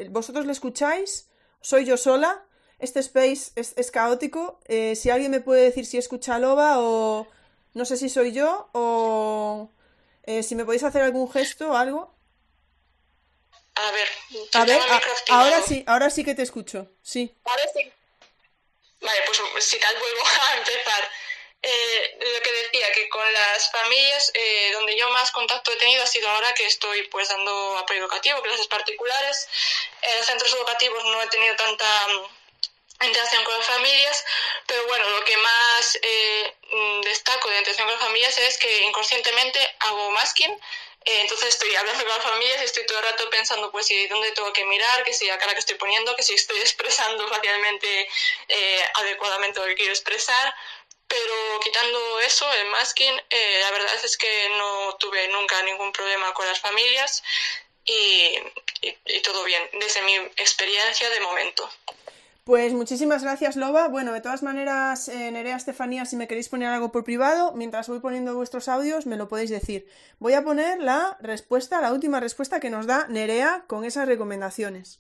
vosotros le escucháis, soy yo sola, este space es caótico, si alguien me puede decir si escucha a Loba o no sé si soy yo o si me podéis hacer algún gesto o algo. a ver, A yo ver, tengo el micro activado. ahora sí que te escucho, sí. Ahora sí. Vale, pues si tal vuelvo a empezar. Lo que decía, que con las familias donde yo más contacto he tenido ha sido ahora que estoy pues dando apoyo educativo, clases particulares. En centros educativos no he tenido tanta interacción con las familias, pero bueno, lo que más destaco de interacción con las familias es que inconscientemente hago masking. Entonces estoy hablando con las familias y estoy todo el rato pensando pues si dónde tengo que mirar, que si la cara que estoy poniendo, que si estoy expresando facialmente adecuadamente lo que quiero expresar. Pero quitando eso, el masking, la verdad es que no tuve nunca ningún problema con las familias y todo bien, desde mi experiencia de momento. Pues muchísimas gracias, Loba. Bueno, de todas maneras, Nerea, Estefanía, si me queréis poner algo por privado, mientras voy poniendo vuestros audios, me lo podéis decir. Voy a poner la respuesta, la última respuesta que nos da Nerea con esas recomendaciones.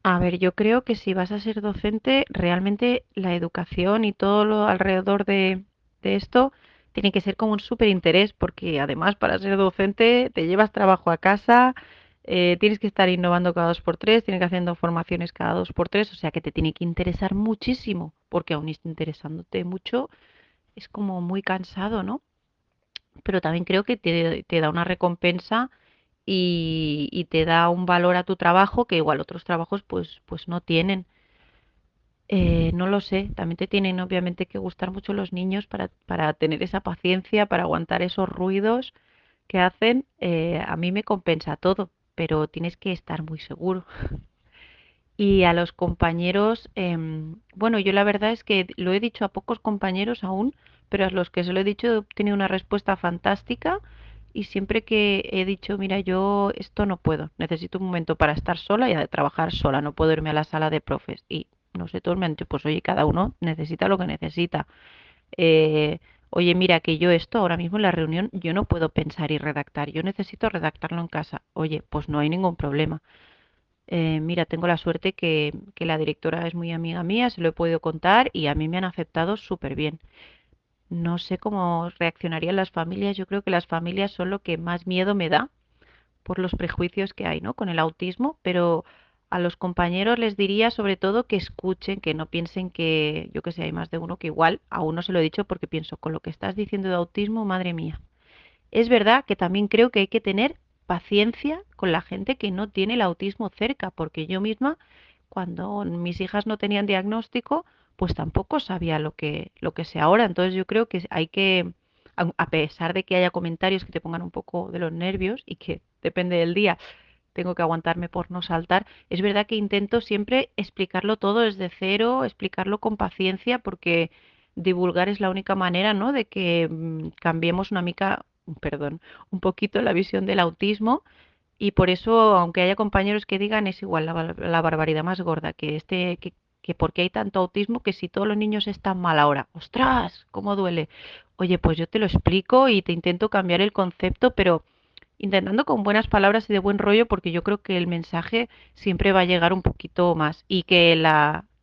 A ver, yo creo que si vas a ser docente, realmente la educación y todo lo alrededor de esto tiene que ser como un súper interés, porque además para ser docente te llevas trabajo a casa, tienes que estar innovando cada 2 por 3, tienes que haciendo formaciones cada 2 por 3, o sea que te tiene que interesar muchísimo, porque aún interesándote mucho es como muy cansado, ¿no? Pero también creo que te da una recompensa y te da un valor a tu trabajo que igual otros trabajos pues no tienen. No lo sé, también te tienen obviamente que gustar mucho los niños para tener esa paciencia, para aguantar esos ruidos que hacen. A mí me compensa todo, pero tienes que estar muy seguro. Y a los compañeros, bueno, yo la verdad es que lo he dicho a pocos compañeros aún, pero a los que se lo he dicho he obtenido una respuesta fantástica y siempre que he dicho, mira, yo esto no puedo, necesito un momento para estar sola y a trabajar sola, no puedo irme a la sala de profes. Y no sé, todos me han dicho, pues oye, cada uno necesita lo que necesita. Eh, Oye, mira, que yo esto ahora mismo en la reunión, yo no puedo pensar y redactar, yo necesito redactarlo en casa. Oye, pues no hay ningún problema. Mira, tengo la suerte que la directora es muy amiga mía, se lo he podido contar y a mí me han aceptado súper bien. No sé cómo reaccionarían las familias. Yo creo que las familias son lo que más miedo me da por los prejuicios que hay, ¿no? Con el autismo, pero a los compañeros les diría sobre todo que escuchen, que no piensen que, yo que sé, hay más de uno que igual, a uno se lo he dicho porque pienso, con lo que estás diciendo de autismo, madre mía. Es verdad que también creo que hay que tener paciencia con la gente que no tiene el autismo cerca, porque yo misma, cuando mis hijas no tenían diagnóstico, pues tampoco sabía lo que sé ahora. Entonces yo creo que hay que, a pesar de que haya comentarios que te pongan un poco de los nervios y que depende del día, tengo que aguantarme por no saltar, es verdad que intento siempre explicarlo todo desde cero, explicarlo con paciencia, porque divulgar es la única manera, ¿no? De que cambiemos una mica, perdón, un poquito la visión del autismo y por eso, aunque haya compañeros que digan, es igual la barbaridad más gorda, que por qué hay tanto autismo, que si todos los niños están mal ahora. ¡Ostras! ¿Cómo duele? Oye, pues yo te lo explico y te intento cambiar el concepto, pero intentando con buenas palabras y de buen rollo, porque yo creo que el mensaje siempre va a llegar un poquito más y que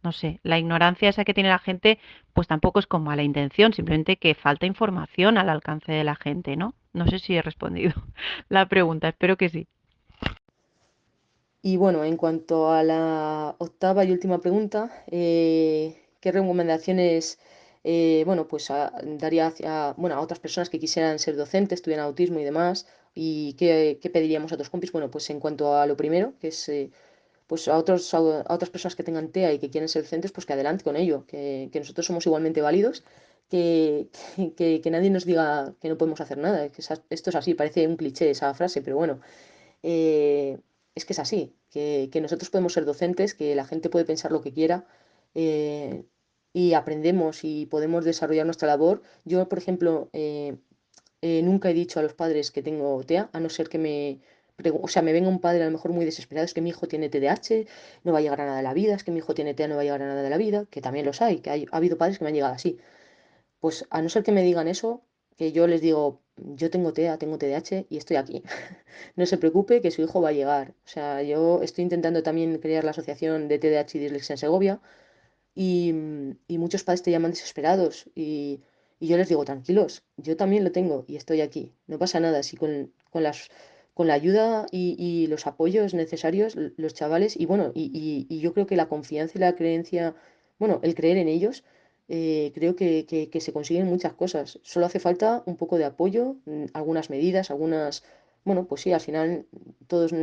no sé, la ignorancia esa que tiene la gente, pues tampoco es con mala intención, simplemente que falta información al alcance de la gente, ¿no? No sé si he respondido la pregunta, espero que sí. Y bueno, en cuanto a la octava y última pregunta, ¿qué recomendaciones bueno, pues daría hacia, bueno, a otras personas que quisieran ser docentes, tuvieran autismo y demás? ¿Y qué pediríamos a otros compis? Bueno, pues en cuanto a lo primero, que es pues a otras personas que tengan TEA y que quieren ser docentes, pues que adelante con ello, que nosotros somos igualmente válidos, que, que nadie nos diga que no podemos hacer nada. Que esto es así, parece un cliché esa frase, pero bueno. eh, es que es así, que nosotros podemos ser docentes, que la gente puede pensar lo que quiera y aprendemos y podemos desarrollar nuestra labor. Yo, por ejemplo, nunca he dicho a los padres que tengo TEA, a no ser que o sea, me venga un padre a lo mejor muy desesperado, es que mi hijo tiene TDAH, no va a llegar a nada de la vida, es que mi hijo tiene TEA, no va a llegar a nada de la vida, que también los hay, ha habido padres que me han llegado así. Pues a no ser que me digan eso, que yo les digo, yo tengo TEA, tengo TDAH y estoy aquí. No se preocupe que su hijo va a llegar. O sea, yo estoy intentando también crear la asociación de TDAH y dislexia en Segovia y muchos padres te llaman desesperados y yo les digo, tranquilos, yo también lo tengo y estoy aquí. No pasa nada. Si con la ayuda y los apoyos necesarios, los chavales, y bueno, y yo creo que la confianza y la creencia, bueno, el creer en ellos, creo que se consiguen muchas cosas. Solo hace falta un poco de apoyo, algunas medidas, algunas... Bueno, pues sí, al final todos,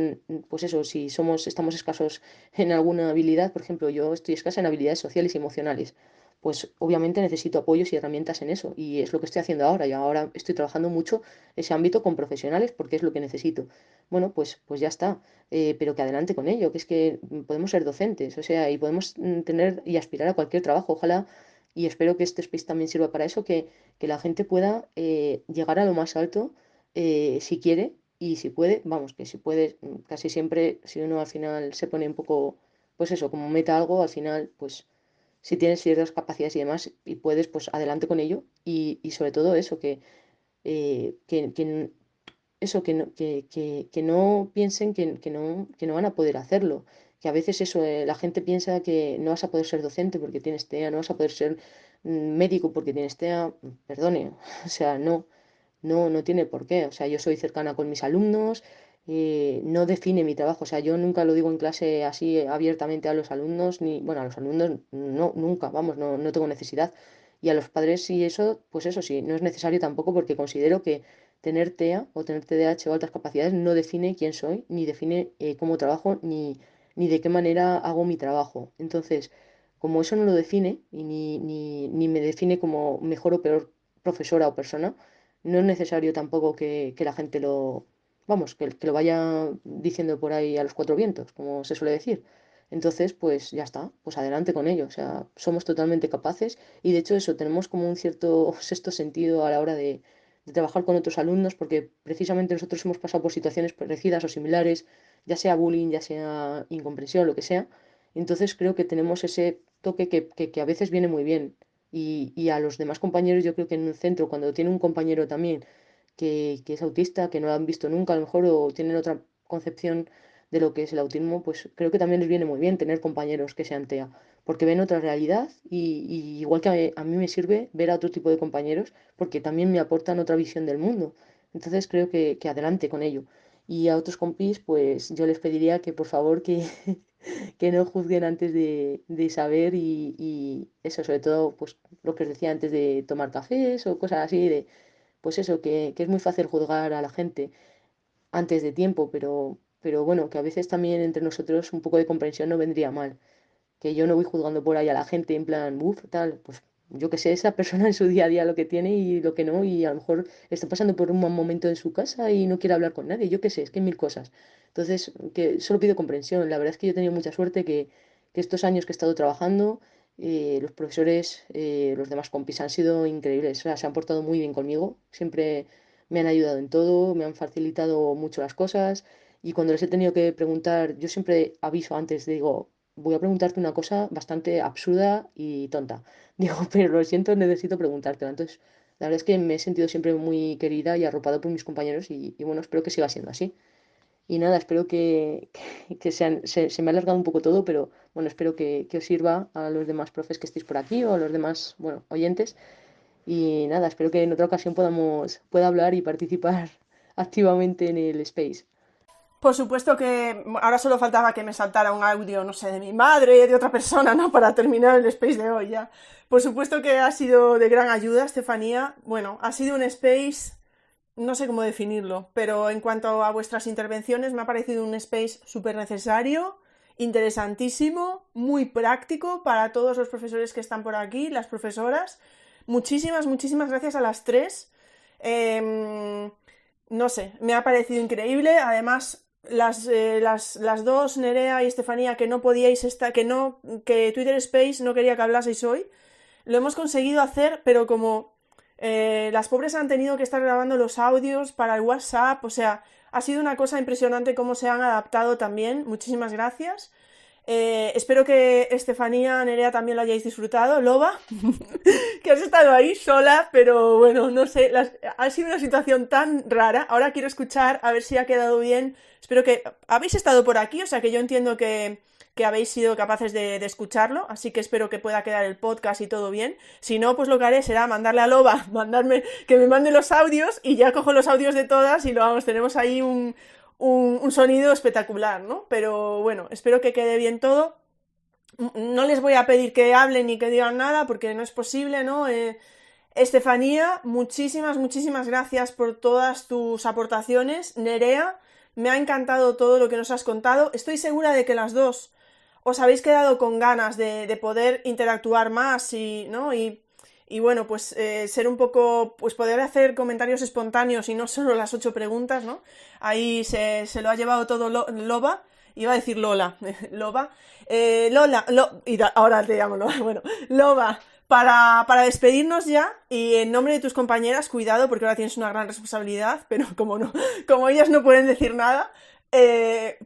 pues eso, si estamos escasos en alguna habilidad, por ejemplo, yo estoy escasa en habilidades sociales y emocionales, pues obviamente necesito apoyos y herramientas en eso, y es lo que estoy haciendo ahora, y ahora estoy trabajando mucho ese ámbito con profesionales porque es lo que necesito. Bueno, pues ya está, pero que adelante con ello, que es que podemos ser docentes, o sea, y podemos tener y aspirar a cualquier trabajo, ojalá, y espero que este space también sirva para eso, que la gente pueda llegar a lo más alto si quiere y si puede, vamos, que si puede, casi siempre, si uno al final se pone un poco, pues eso, como meta algo, al final, pues si tienes ciertas capacidades y demás y puedes, pues adelante con ello. Y sobre todo eso, que eso, que no piensen que no van a poder hacerlo. Que a veces eso, la gente piensa que no vas a poder ser docente porque tienes TEA, no vas a poder ser médico porque tienes TEA, perdone, o sea, no. No tiene por qué. O sea, yo soy cercana con mis alumnos, no define mi trabajo. O sea, yo nunca lo digo en clase así abiertamente a los alumnos, ni, bueno, a los alumnos no, nunca, vamos, no tengo necesidad. Y a los padres y eso, pues eso sí, no es necesario tampoco porque considero que tener TEA o tener TDAH o altas capacidades no define quién soy, ni define cómo trabajo, ni de qué manera hago mi trabajo. Entonces, como eso no lo define y ni me define como mejor o peor profesora o persona, no es necesario tampoco que la gente vamos, que lo vaya diciendo por ahí a los cuatro vientos, como se suele decir. Entonces, pues ya está, pues adelante con ello. O sea, somos totalmente capaces y de hecho eso, tenemos como un cierto sexto sentido a la hora de trabajar con otros alumnos porque precisamente nosotros hemos pasado por situaciones parecidas o similares, ya sea bullying, ya sea incomprensión, lo que sea. Entonces creo que tenemos ese toque que a veces viene muy bien y a los demás compañeros, yo creo que en un centro, cuando tiene un compañero también que es autista, que no lo han visto nunca a lo mejor o tienen otra concepción de lo que es el autismo, pues creo que también les viene muy bien tener compañeros que sean TEA, porque ven otra realidad y igual que a mí me sirve ver a otro tipo de compañeros, porque también me aportan otra visión del mundo. Entonces creo que adelante con ello. Y a otros compis, pues yo les pediría que por favor que no juzguen antes de saber y eso, sobre todo, pues lo que os decía antes de tomar cafés o cosas así, pues eso, que es muy fácil juzgar a la gente antes de tiempo, pero bueno, que a veces también entre nosotros un poco de comprensión no vendría mal que yo no voy juzgando por ahí a la gente en plan, uff, tal, pues yo que sé, esa persona en su día a día lo que tiene y lo que no, y a lo mejor está pasando por un mal momento en su casa y no quiere hablar con nadie, yo qué sé, es que hay mil cosas. Entonces, que solo pido comprensión. La verdad es que yo he tenido mucha suerte que estos años que he estado trabajando, los profesores, los demás compis han sido increíbles, o sea, se han portado muy bien conmigo, siempre me han ayudado en todo, me han facilitado mucho las cosas. Y cuando les he tenido que preguntar, yo siempre aviso antes, digo, voy a preguntarte una cosa bastante absurda y tonta. Digo, pero lo siento, necesito preguntártela. Entonces, la verdad es que me he sentido siempre muy querida y arropada por mis compañeros y bueno, espero que siga siendo así. Y nada, espero que se me ha alargado un poco todo, pero bueno, espero que os sirva a los demás profes que estéis por aquí o a los demás, bueno, oyentes. Y nada, espero que en otra ocasión pueda hablar y participar activamente en el space. Por supuesto que ahora solo faltaba que me saltara un audio, no sé, de mi madre, de otra persona, ¿no? Para terminar el space de hoy ya. Por supuesto que ha sido de gran ayuda, Estefanía. Bueno, ha sido un space, no sé cómo definirlo, pero en cuanto a vuestras intervenciones me ha parecido un space súper necesario, interesantísimo, muy práctico para todos los profesores que están por aquí, las profesoras. Muchísimas, muchísimas gracias a las tres. No sé, me ha parecido increíble. Además, las dos, Nerea y Estefanía, que no podíais estar, que Twitter Space no quería que hablaseis hoy, lo hemos conseguido hacer, pero como Las pobres han tenido que estar grabando los audios para el WhatsApp, o sea, ha sido una cosa impresionante cómo se han adaptado también. Muchísimas gracias. Espero que Estefanía, Nerea también lo hayáis disfrutado. Loba, que has estado ahí sola, pero bueno, no sé, ha sido una situación tan rara. Ahora quiero escuchar a ver si ha quedado bien. Espero que habéis estado por aquí, o sea que yo entiendo que habéis sido capaces de escucharlo, así que espero que pueda quedar el podcast y todo bien. Si no, pues lo que haré será mandarle a Loba, que me mande los audios y ya cojo los audios de todas y tenemos ahí un sonido espectacular, ¿no? Pero bueno, espero que quede bien todo. No les voy a pedir que hablen ni que digan nada porque no es posible, ¿no? Estefanía, muchísimas gracias por todas tus aportaciones. Nerea, me ha encantado todo lo que nos has contado. Estoy segura de que las dos os habéis quedado con ganas de poder interactuar más ¿no? Y bueno, pues ser un poco, pues poder hacer comentarios espontáneos y no solo las 8 preguntas, ¿no? Ahí se lo ha llevado todo Loba, iba a decir Lola, Loba. Ahora te llamo Loba, bueno, Loba, para despedirnos ya, y en nombre de tus compañeras, cuidado porque ahora tienes una gran responsabilidad, pero como ellas no pueden decir nada,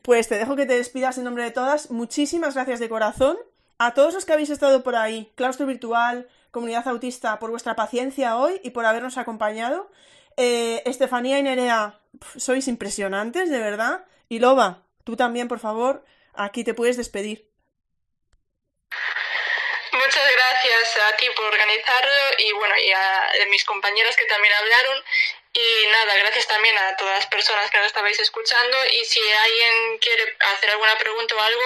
pues te dejo que te despidas en nombre de todas. Muchísimas gracias de corazón a todos los que habéis estado por ahí, Claustro Virtual, Comunidad Autista, por vuestra paciencia hoy y por habernos acompañado. Estefanía y Nerea, sois impresionantes, de verdad. Y Loba, tú también, por favor, aquí te puedes despedir. Muchas gracias a ti por organizarlo y bueno, y a mis compañeras que también hablaron. Y nada, gracias también a todas las personas que nos estabais escuchando, y si alguien quiere hacer alguna pregunta o algo,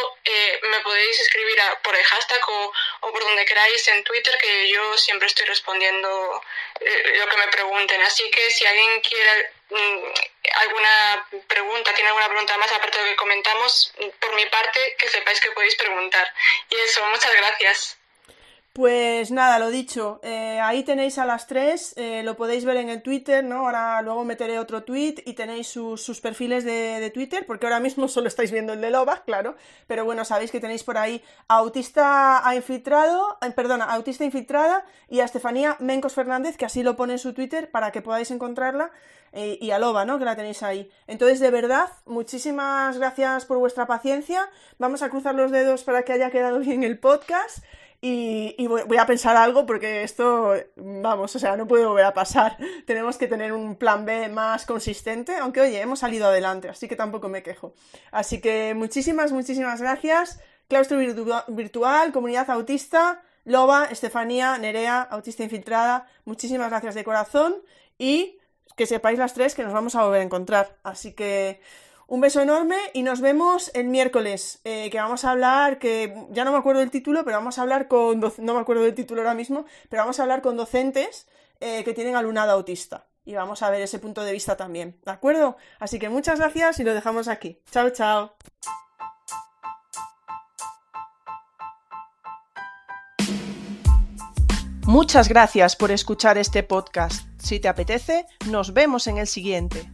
me podéis escribir por el hashtag o por donde queráis en Twitter, que yo siempre estoy respondiendo lo que me pregunten. Así que si alguien quiere alguna pregunta, tiene alguna pregunta más aparte de lo que comentamos, por mi parte, que sepáis que podéis preguntar. Y eso, muchas gracias. Pues nada, lo dicho, ahí tenéis a las 3, lo podéis ver en el Twitter, ¿no? Ahora luego meteré otro tweet y tenéis sus perfiles de Twitter, porque ahora mismo solo estáis viendo el de Loba, claro, pero bueno, sabéis que tenéis por ahí a Autista Infiltrada y a Estefanía Mencos Fernández, que así lo pone en su Twitter para que podáis encontrarla, y a Loba, ¿no? Que la tenéis ahí. Entonces, de verdad, muchísimas gracias por vuestra paciencia, vamos a cruzar los dedos para que haya quedado bien el podcast. Y voy a pensar algo porque esto, vamos, o sea, no puede volver a pasar. Tenemos que tener un plan B más consistente, aunque oye, hemos salido adelante, así que tampoco me quejo. Así que muchísimas gracias. Claustro Virtual, Comunidad Autista, Loba, Estefanía, Nerea, Autista Infiltrada, muchísimas gracias de corazón y que sepáis las 3 que nos vamos a volver a encontrar. Así que un beso enorme y nos vemos el miércoles, que vamos a hablar, que ya no me acuerdo del título, pero vamos a hablar no me acuerdo del título ahora mismo, pero vamos a hablar con docentes que tienen alumnado autista. Y vamos a ver ese punto de vista también, ¿de acuerdo? Así que muchas gracias y lo dejamos aquí. Chao, chao. Muchas gracias por escuchar este podcast. Si te apetece, nos vemos en el siguiente.